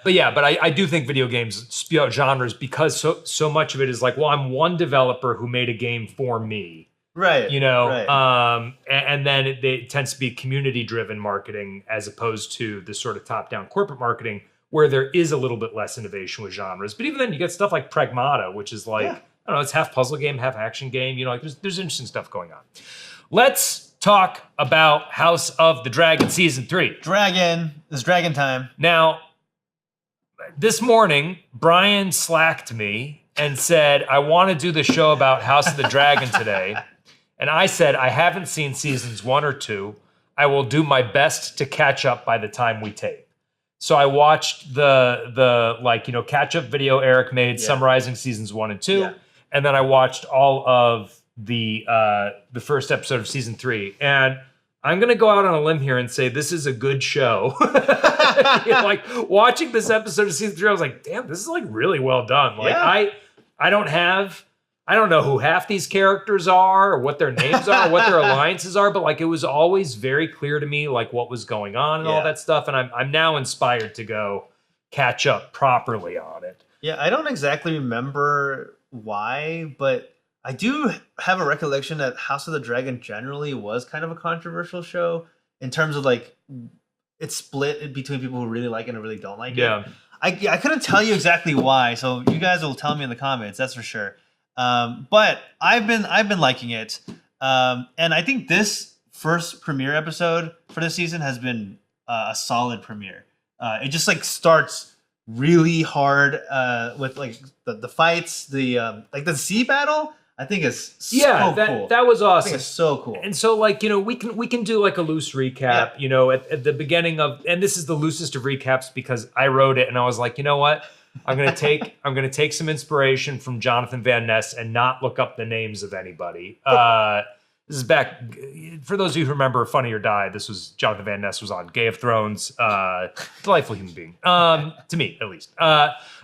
But I do think video games spew out genres because so much of it is like, well, I'm one developer who made a game for me. Right. You know, and then it tends to be community-driven marketing as opposed to the sort of top-down corporate marketing where there is a little bit less innovation with genres. But even then, you get stuff like Pragmata, which is like, I don't know, it's half puzzle game, half action game. You know, like there's interesting stuff going on. Let's talk about House of the Dragon Season 3. It's dragon time. Now, this morning, Brian slacked me and said, I want to do the show about House of the Dragon today. And I said, I haven't seen seasons 1 or 2. I will do my best to catch up by the time we tape. So I watched the like, you know, catch-up video Eric made summarizing seasons 1 and 2. And then I watched all of the first episode of season 3. And I'm going to go out on a limb here and say this is a good show. You know, like watching this episode of season 3, I was like, damn, this is like really well done. Like I don't know who half these characters are or what their names are or what their alliances are, but like it was always very clear to me like what was going on and all that stuff. And I'm now inspired to go catch up properly on it. Yeah, I don't exactly remember why, but I do have a recollection that House of the Dragon generally was kind of a controversial show in terms of like it's split between people who really like it and really don't like it. I couldn't tell you exactly why, so you guys will tell me in the comments, that's for sure. But I've been liking it, and I think this first premiere episode for this season has been a solid premiere. It just like starts really hard with like the fights, the like the sea battle. I think is so cool. That was awesome. I think it's so cool. And so, like, you know, we can do like a loose recap, you know, at the beginning of, and this is the loosest of recaps because I wrote it and I was like, you know what? I'm gonna take some inspiration from Jonathan Van Ness and not look up the names of anybody. This is back for those of you who remember Funny or Die. This was Jonathan Van Ness was on Game of Thrones. Delightful human being, to me at least.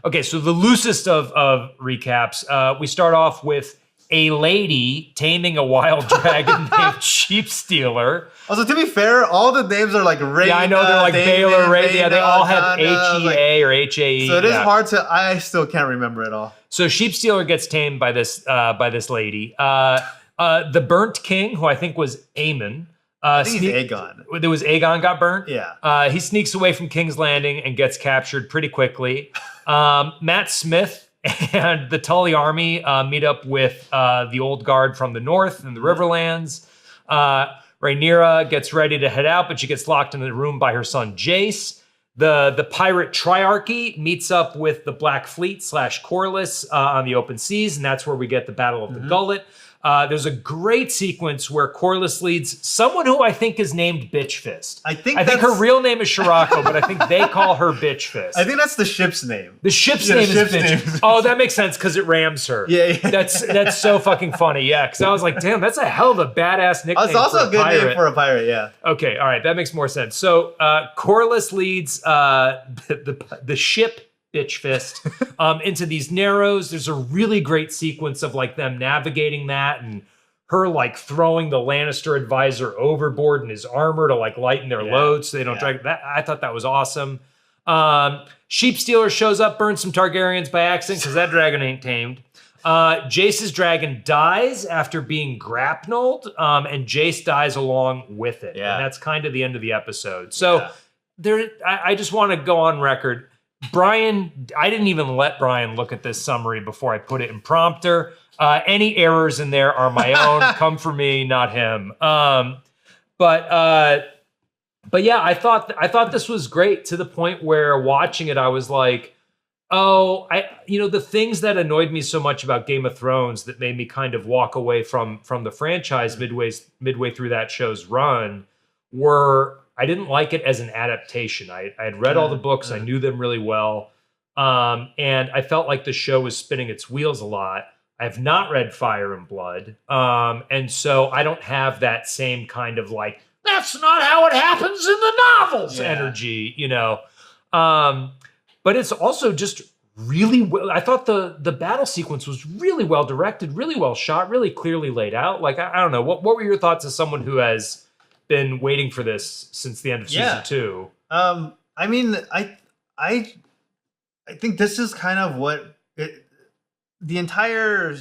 Okay, so the loosest of recaps. We start off with a lady taming a wild dragon named Sheep Stealer. Also, to be fair, all the names are like Ray. Yeah, I know they're like Baylor, Ray. Yeah, they all have HEA or HAE. So it is hard to. I still can't remember it all. So Sheep Stealer gets tamed by this lady. The Burnt King, who I think was Aemon. I think he's Aegon. There was Aegon got burnt. Yeah. He sneaks away from King's Landing and gets captured pretty quickly. Matt Smith and the Tully army meet up with the old guard from the north and the Riverlands. Rhaenyra gets ready to head out, but she gets locked in the room by her son Jace. The pirate Triarchy meets up with the Black Fleet / Corlys on the open seas, and that's where we get the Battle of the Gullet. There's a great sequence where Corlys leads someone who I think is named Bitch Fist. I think her real name is Shirako, but I think they call her Bitch Fist. I think that's the ship's name. The ship's name is Bitch Fist. Oh, that makes sense because it rams her. Yeah. That's so fucking funny. Yeah, because I was like, damn, that's a hell of a badass nickname. It's also a good name for a pirate. Yeah. Okay, all right, that makes more sense. So Corlys leads the ship Bitch Fist into these narrows. There's a really great sequence of like them navigating that and her like throwing the Lannister advisor overboard in his armor to like lighten their load so they don't drag that. I thought that was awesome. Sheep Stealer shows up, burns some Targaryens by accident because that dragon ain't tamed. Jace's dragon dies after being grappled, and Jace dies along with it. Yeah. And that's kind of the end of the episode. So I just want to go on record. Brian, I didn't even let Brian look at this summary before I put it in prompter. Any errors in there are my own. Come for me, not him. But yeah, I thought this was great to the point where watching it, I was like, the things that annoyed me so much about Game of Thrones that made me kind of walk away from the franchise midway through that show's run were, I didn't like it as an adaptation. I had read all the books. I knew them really well. And I felt like the show was spinning its wheels a lot. I have not read Fire and Blood. And so I don't have that same kind of like, that's not how it happens in the novels energy, you know. But it's also just really well. I thought the battle sequence was really well directed, really well shot, really clearly laid out. Like, I don't know. What were your thoughts as someone who has been waiting for this since the end of season 2? I mean, I think this is kind of what the entire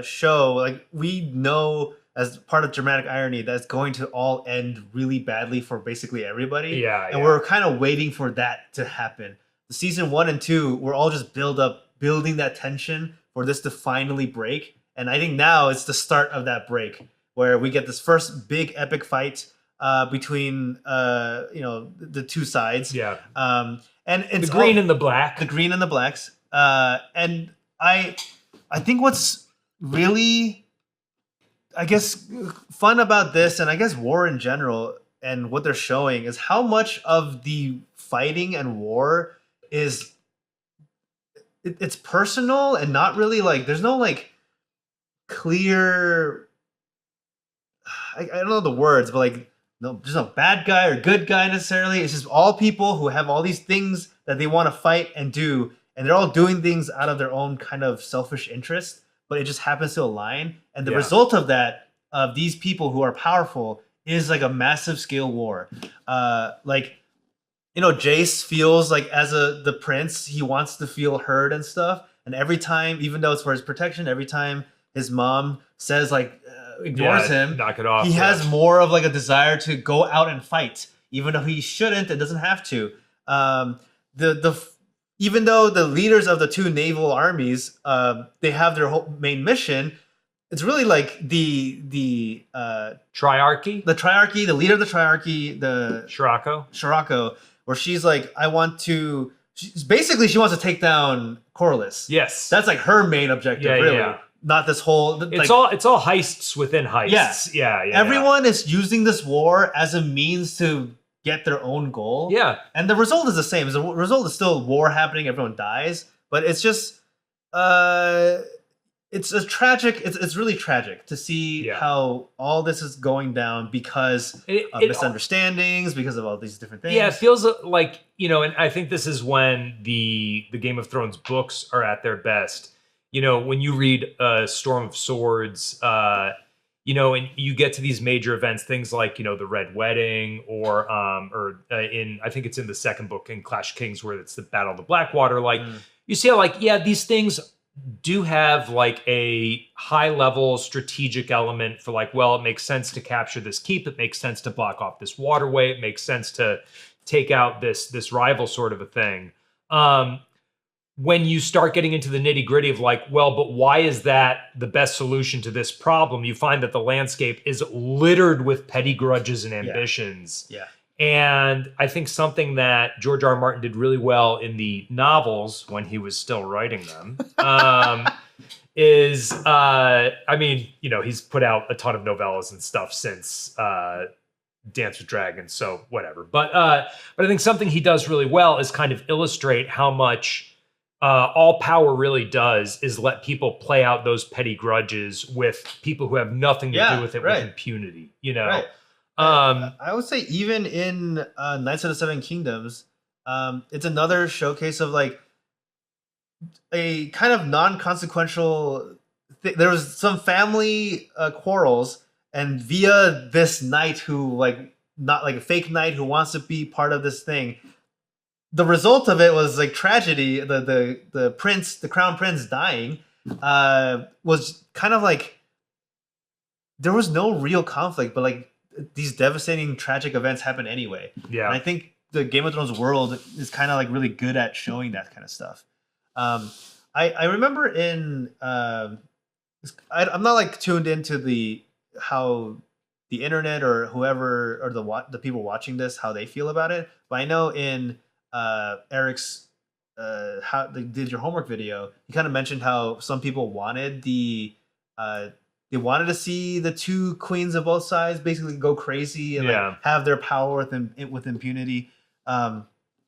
show, like, we know as part of dramatic irony that's going to all end really badly for basically everybody. And we're kind of waiting for that to happen. The season 1 and 2 were all just building that tension for this to finally break. And I think now it's the start of that break, where we get this first big epic fight between the two sides. Yeah. And it's the green and the black. The green and the blacks. And I think what's really, I guess, fun about this, and I guess war in general, and what they're showing is how much of the fighting and war is it's personal and not really like, there's no like clear, I don't know the words, but like, no, there's no bad guy or good guy necessarily. It's just all people who have all these things that they want to fight and do, and they're all doing things out of their own kind of selfish interest, but it just happens to align. And the result of that, of these people who are powerful, is like a massive scale war. Jace feels like as the prince, he wants to feel heard and stuff. And every time, even though it's for his protection, every time his mom says like, ignores him, knock it off. He has more of like a desire to go out and fight, even though he shouldn't and doesn't have to. Even though the leaders of the two naval armies, they have their whole main mission, it's really like the triarchy, the leader of the triarchy, the Shirako, where she's like, I want to basically she wants to take down Corliss. Yes. That's like her main objective, really. Yeah. Not this whole... It's all heists within heists. Yeah. Everyone is using this war as a means to get their own goal. Yeah. And the result is the same. The result is still war happening, everyone dies, but it's just it's a tragic, it's really tragic to see how all this is going down because of misunderstandings, because of all these different things. Yeah, it feels like, and I think this is when the Game of Thrones books are at their best. When you read Storm of Swords, and you get to these major events, things like, the Red Wedding, or I think it's in the second book in Clash of Kings where it's the Battle of the Blackwater. Like, you see how, these things do have like a high level strategic element for like, well, it makes sense to capture this keep. It makes sense to block off this waterway. It makes sense to take out this rival sort of a thing. When you start getting into the nitty gritty of like, well, but why is that the best solution to this problem? You find that the landscape is littered with petty grudges and ambitions. Yeah. And I think something that George R. Martin did really well in the novels when he was still writing them is, he's put out a ton of novellas and stuff since Dance with Dragons, so whatever. But I think something he does really well is kind of illustrate how much all power really does is let people play out those petty grudges with people who have nothing to do with it with impunity, Right. I would say even in Knights of the Seven Kingdoms, it's another showcase of like a kind of non-consequential there was some family quarrels, and via this knight who not like a fake knight who wants to be part of this thing, the result of it was like tragedy. The crown prince dying was kind of like there was no real conflict, but like these devastating tragic events happen anyway. Yeah. And I think the Game of Thrones world is kind of like really good at showing that kind of stuff. I remember in I'm not like tuned into how the internet or whoever or the people watching this, how they feel about it, but I know in Eric's how they did your homework video, he kind of mentioned how some people wanted they wanted to see the two queens of both sides basically go crazy and like have their power with impunity.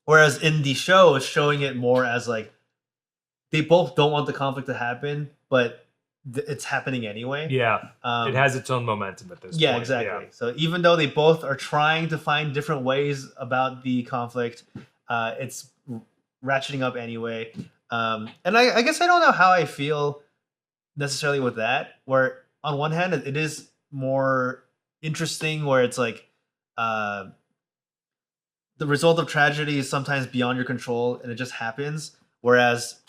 Whereas in the show, it's showing it more as like they both don't want the conflict to happen, but it's happening anyway. Yeah, it has its own momentum at this point. Yeah, exactly. Yeah. So even though they both are trying to find different ways about the conflict, it's ratcheting up anyway. And I guess I don't know how I feel necessarily with that, where on one hand, it is more interesting where it's like the result of tragedy is sometimes beyond your control and it just happens. Whereas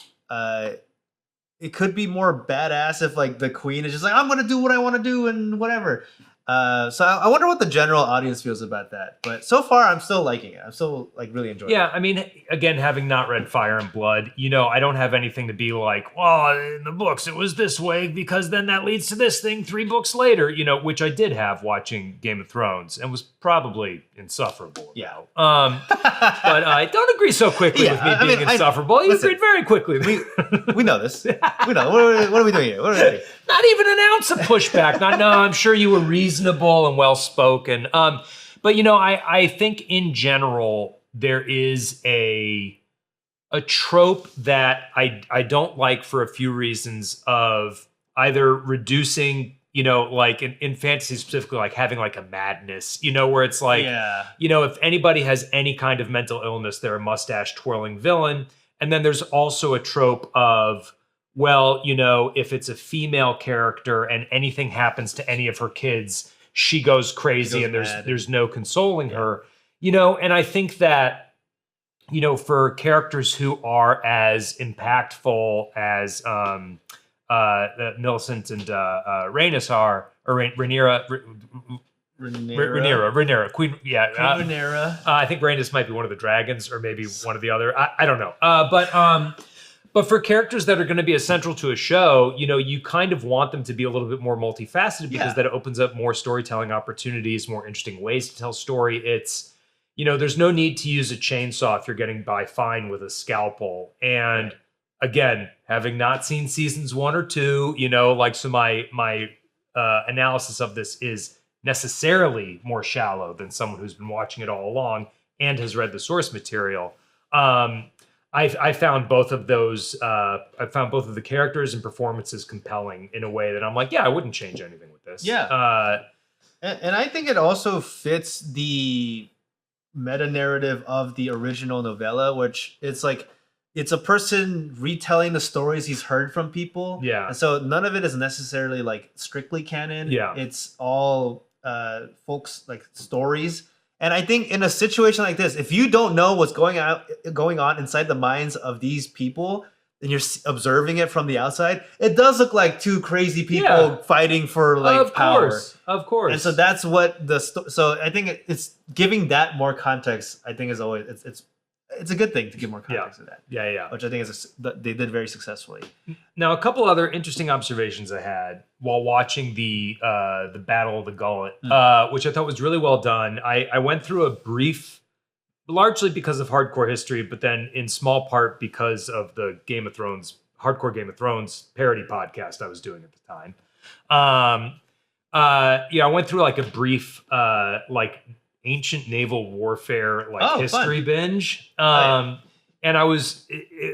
it could be more badass if like the queen is just like, I'm going to do what I want to do and whatever. So I wonder what the general audience feels about that. But so far, I'm still liking it. I'm still like really enjoying it. Yeah, I mean, again, having not read Fire and Blood, I don't have anything to be like, well, in the books, it was this way because then that leads to this thing 3 books later, which I did have watching Game of Thrones and was probably insufferable. Yeah. But I don't agree so quickly with me being insufferable. You agreed very quickly. We know this. We know. What are we doing here? What are we doing? Not even an ounce of pushback. No, I'm sure you were reasonable and well-spoken. But, I think in general, there is a trope that I don't like for a few reasons of either reducing, like in fantasy specifically, like having like a madness, where it's like, if anybody has any kind of mental illness, they're a mustache-twirling villain. And then there's also a trope of, well, if it's a female character and anything happens to any of her kids, she goes crazy and there's no consoling her, and I think that, for characters who are as impactful as Millicent and Rhaenys are, or Rhaenyra, Queen, Queen Rhaenyra. I think Rhaenys might be one of the dragons, or maybe one of the other. I don't know. But for characters that are going to be essential to a show, you kind of want them to be a little bit more multifaceted because that opens up more storytelling opportunities, more interesting ways to tell story. It's, there's no need to use a chainsaw if you're getting by fine with a scalpel. And again, having not seen seasons 1 or 2, so my analysis of this is necessarily more shallow than someone who's been watching it all along and has read the source material. I found both of those. I found both of the characters and performances compelling in a way that I'm like, yeah, I wouldn't change anything with this. Yeah, and I think it also fits the meta narrative of the original novella, which it's like it's a person retelling the stories he's heard from people. Yeah, and so none of it is necessarily like strictly canon. Yeah, it's all folks like stories. And I think in a situation like this, if you don't know what's going on inside the minds of these people, and you're observing it from the outside, it does look like two crazy people fighting for like power. Of course. And so that's what so I think it's giving that more context. I think is always it's a good thing to give more context to that. Yeah. Which I think they did very successfully. Now, a couple other interesting observations I had while watching the Battle of the Gullet, which I thought was really well done. I went through a brief, largely because of hardcore history, but then in small part because of the hardcore Game of Thrones parody podcast I was doing at the time. I went through like a brief ancient naval warfare history binge. And I was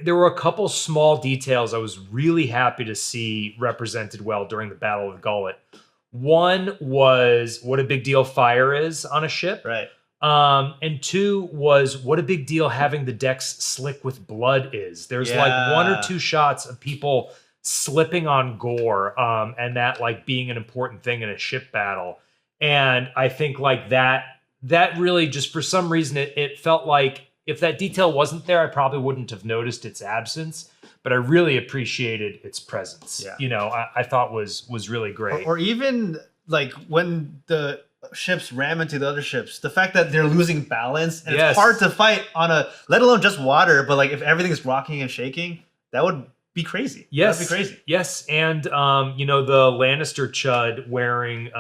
there were a couple small details I was really happy to see represented well during the Battle of the Gullet. One was what a big deal fire is on a ship. Right. And 2 was what a big deal having the decks slick with blood is. There's like 1 or 2 shots of people slipping on gore, and that like being an important thing in a ship battle. And I think like that really just for some reason it felt like if that detail wasn't there, I probably wouldn't have noticed its absence, but I really appreciated its presence. Yeah. I thought was really great. Or even like when the ships ram into the other ships, the fact that they're losing balance and it's hard to fight on let alone just water, but like if everything's rocking and shaking, that would be crazy. Yes. That'd be crazy. Yes. And the Lannister chud wearing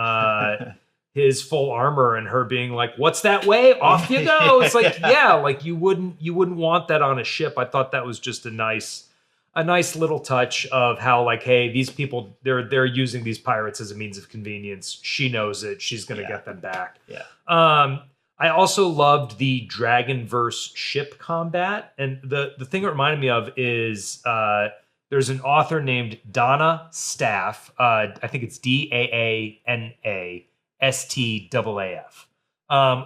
his full armor and her being like, "What's that way? Off you go." It's like, like you wouldn't want that on a ship. I thought that was just a nice little touch of how like, hey, these people they're using these pirates as a means of convenience. She knows it. She's gonna get them back. Yeah. I also loved the Dragonverse ship combat, and the thing it reminded me of is there's an author named Donna Staff. I think it's DAANA. STAAF,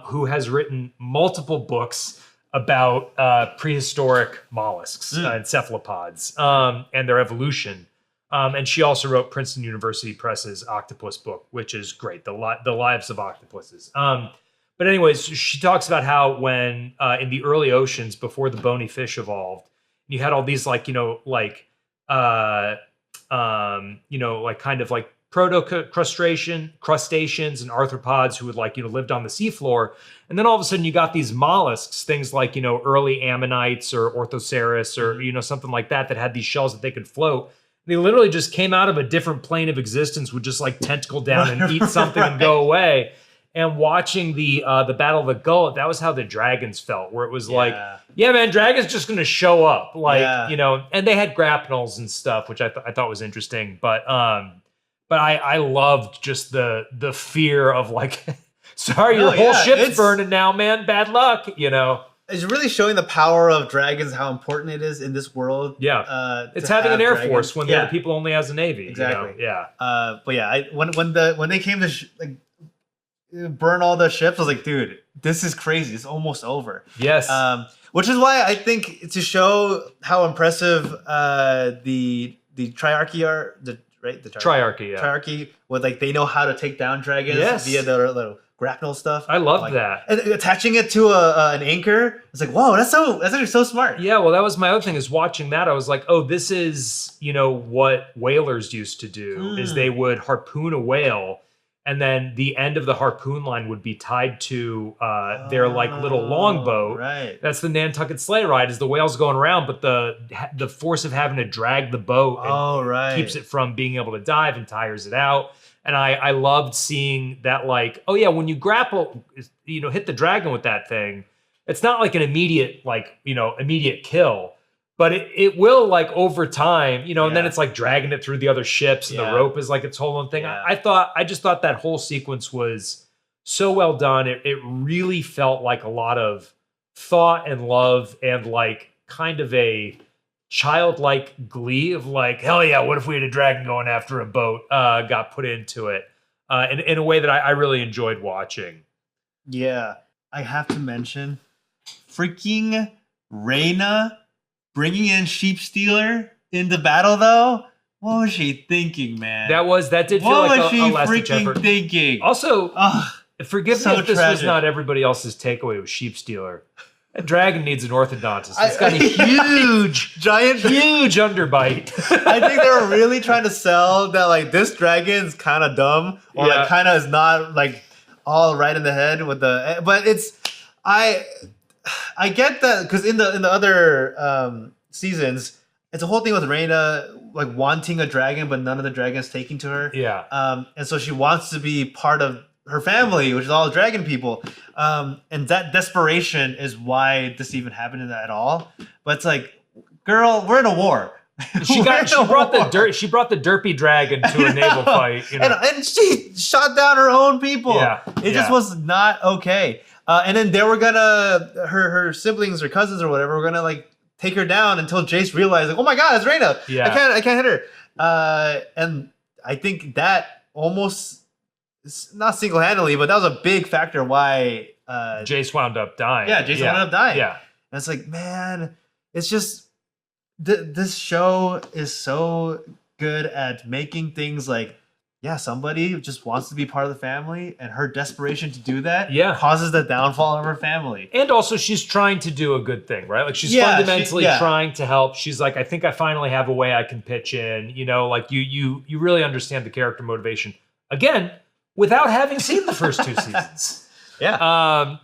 who has written multiple books about prehistoric mollusks and cephalopods and their evolution. And she also wrote Princeton University Press's Octopus book, which is great, The Lives of Octopuses. But anyways, she talks about how when in the early oceans, before the bony fish evolved, you had all these kind of like crustaceans and arthropods who would lived on the seafloor. And then all of a sudden you got these mollusks, things like, early ammonites or orthoceras or, something like that had these shells that they could float. They literally just came out of a different plane of existence, would just like tentacle down and eat something and go away. And watching the Battle of the Gullet, that was how the dragons felt, where it was like, yeah, man, dragons just going to show up. And they had grapnels and stuff, which I thought was interesting. But I loved just the fear of like, sorry, your whole ship's burning now, man. Bad luck, It's really showing the power of dragons, how important it is in this world. Yeah, it's having an air force when the other people only has a navy. Exactly. Yeah. But when they came to burn all the ships, I was like, dude, this is crazy. It's almost over. Yes. Which is why I think to show how impressive the triarchy are. The triarchy, triarchy, with they know how to take down dragons via the little grapnel stuff. I love that. And attaching it to an anchor, it's like, whoa, that's actually so smart. Yeah, well, that was my other thing is watching that. I was like, oh, this is what whalers used to do is they would harpoon a whale, and then the end of the harpoon line would be tied to their little longboat. Right. That's the Nantucket sleigh ride. Is the whale's going around, but the force of having to drag the boat keeps it from being able to dive and tires it out. And I loved seeing that, like, oh yeah, when you grapple, hit the dragon with that thing, it's not like an immediate, immediate kill, but it will, like, over time, and then it's like dragging it through the other ships and the rope is like its whole own thing. Yeah. I just thought that whole sequence was so well done. It really felt like a lot of thought and love and like kind of a childlike glee of like, hell yeah, what if we had a dragon going after a boat, got put into it in a way that I really enjoyed watching. Yeah, I have to mention freaking Reyna bringing in Sheep Stealer into battle, though. What was she thinking, man? That did feel what like was she a last ditch freaking effort. thinking? Also, forgive so me if this was tragic. not everybody else's takeaway with Sheep Stealer. That dragon needs an orthodontist. It's got a huge, huge underbite. I think they were really trying to sell that, like, this dragon's kind of dumb, or like kind of is not like all right in the head with the. But it's, I get that, because in the other seasons, it's a whole thing with Reyna like wanting a dragon, but none of the dragons taking to her. Yeah. And so she wants to be part of her family, which is all dragon people. And that desperation is why this even happened at all. But it's like, girl, we're in a war. She brought the derpy dragon to a naval fight, and she shot down her own people. Yeah. It just was not okay. And then they were gonna, her siblings or cousins or whatever were gonna like take her down until Jace realized, like, oh my god, it's Reyna. Yeah. I can't hit her. And I think that almost, not single-handedly, but that was a big factor why Jace wound up dying. Yeah, Jace wound up dying. Yeah. And it's like, man, it's just this show is so good at making things like, yeah, somebody just wants to be part of the family, and her desperation to do that causes the downfall of her family. And also, she's trying to do a good thing, right? Like, she's fundamentally trying to help. She's like, I think I finally have a way I can pitch in. Like, you really understand the character motivation. Again, without having seen the first two seasons. Yeah.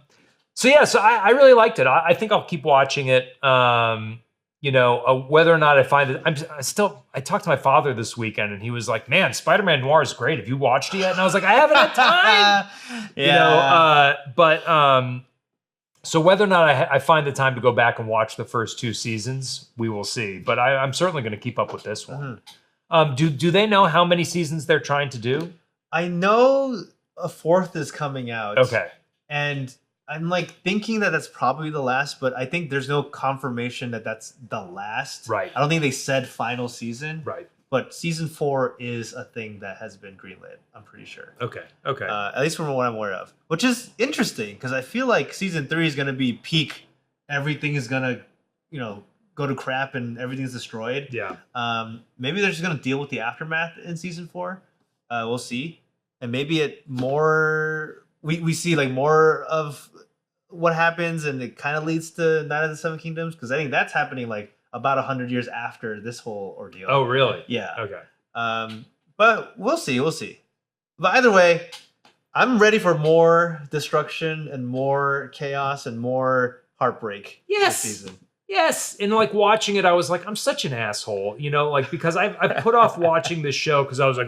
So I really liked it. I think I'll keep watching it. Whether or not I find it, I talked to my father this weekend, and he was like, man, Spider-Man Noir is great. Have you watched it yet? And I was like, I haven't had time. So whether or not I find the time to go back and watch the first two seasons, we will see. But I'm certainly going to keep up with this one. Do they know how many seasons they're trying to do? I know a fourth is coming out. Okay. And I'm like thinking that that's probably the last, but I think there's no confirmation that that's the last. Right. I don't think they said final season. Right. But season 4 is a thing that has been greenlit, I'm pretty sure. Okay. At least from what I'm aware of. Which is interesting, because I feel like season 3 is going to be peak. Everything is going to, go to crap and everything's destroyed. Yeah. Maybe they're just going to deal with the aftermath in season 4. We'll see. And maybe we see like more of what happens, and it kind of leads to Night of the Seven Kingdoms, because I think that's happening like about 100 years after this whole ordeal. Oh, really? Yeah. Okay. But we'll see. But either way, I'm ready for more destruction and more chaos and more heartbreak this season. Yes, and like watching it, I was like, I'm such an asshole, because I've put off watching this show because I was like,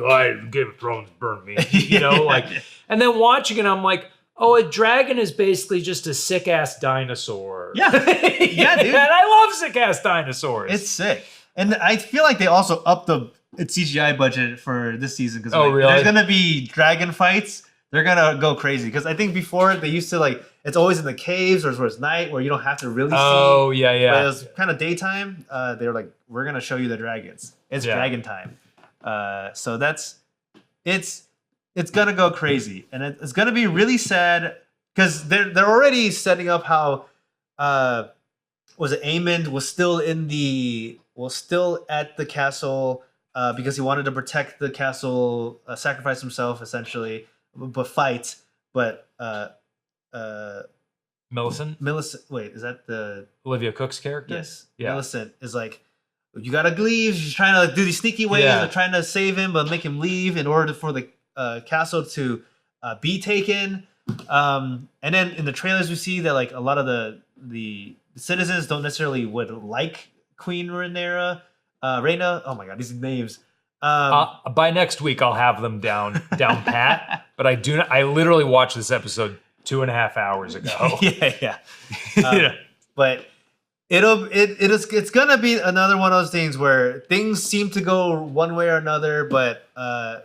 Game of Thrones burned me, and then watching it, I'm like, oh, a dragon is basically just a sick ass dinosaur. Yeah, yeah, dude. And I love sick ass dinosaurs. It's sick, and I feel like they also upped its CGI budget for this season, because really? There's gonna be dragon fights. They're gonna go crazy, because I think before they used to it's always in the caves or where it's night, where you don't have to really see. Oh, yeah. But it was kind of daytime. They were like, we're gonna show you the dragons. It's dragon time. So it's gonna go crazy, and it's gonna be really sad, because they're already setting up how Aemond was still at the castle because he wanted to protect the castle, sacrifice himself essentially, but fight. But Millicent? Wait, is that the Olivia Cook's character? Yes. Yeah. Millicent is like, you gotta leave. She's trying to do these sneaky ways of trying to save him, but make him leave in order for the castle to be taken. And then in the trailers, we see that like a lot of the citizens don't necessarily would like Queen Rhaenyra. Reyna. Oh my god, these names. By next week, I'll have them down pat. But I literally watched this episode 2.5 hours ago. Yeah. But it's gonna be another one of those things where things seem to go one way or another, but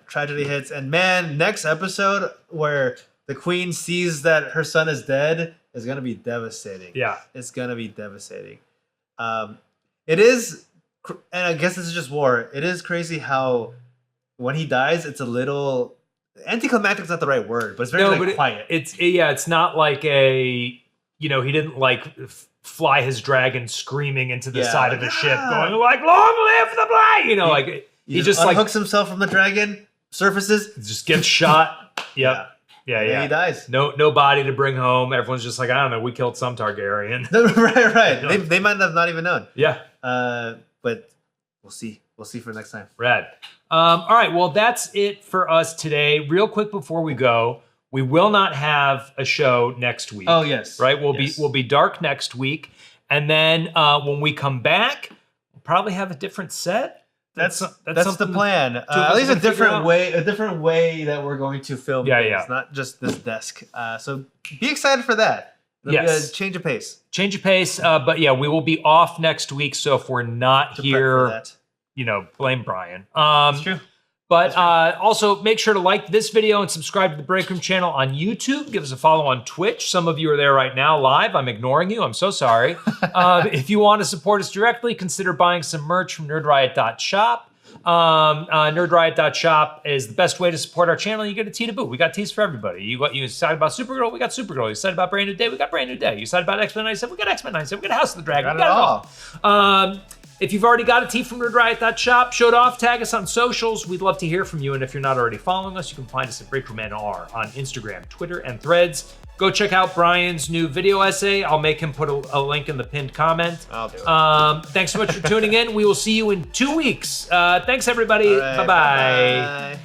tragedy hits. And man, next episode where the queen sees that her son is dead is gonna be devastating. Yeah, it's gonna be devastating. It is, and I guess this is just war. It is crazy how when he dies, it's a little anticlimactic. Is not the right word, but it's very quiet. It's not like he didn't like fly his dragon screaming into the side of the ship, going like "Long live the blade!" He just hooks himself from the dragon, surfaces, just gets shot. Yep. Yeah. He dies. No body to bring home. Everyone's just like, I don't know. We killed some Targaryen. right. They might have not even known. Yeah. But we'll see. We'll see for next time. Rad. All right. Well, that's it for us today. Real quick before we go, we will not have a show next week. Oh yes. Right. We'll be dark next week, and then when we come back, we'll probably have a different set. That's the plan. At least a different way that we're going to film. Yeah. It's not just this desk. So be excited for that. Yes. Change of pace. But yeah, we will be off next week. So if we're not here, blame Brian. It's true. But also make sure to like this video and subscribe to the Breakroom channel on YouTube. Give us a follow on Twitch. Some of you are there right now live. I'm ignoring you. I'm so sorry. If you want to support us directly, consider buying some merch from nerdriot.shop. Nerdriot.shop is the best way to support our channel. You get a tee to boot. We got tees for everybody. You excited about Supergirl? We got Supergirl. You excited about Brand New Day? We got Brand New Day. You excited about X-Men 97? We got X-Men 97. We got House of the Dragon. We got it all. If you've already got a tee from nerdriot.shop, show it off, tag us on socials. We'd love to hear from you. And if you're not already following us, you can find us at Breakroom NR on Instagram, Twitter, and Threads. Go check out Brian's new video essay. I'll make him put a link in the pinned comment. I'll do it. Thanks so much for tuning in. We will see you in 2 weeks. Thanks, everybody. Right, bye-bye.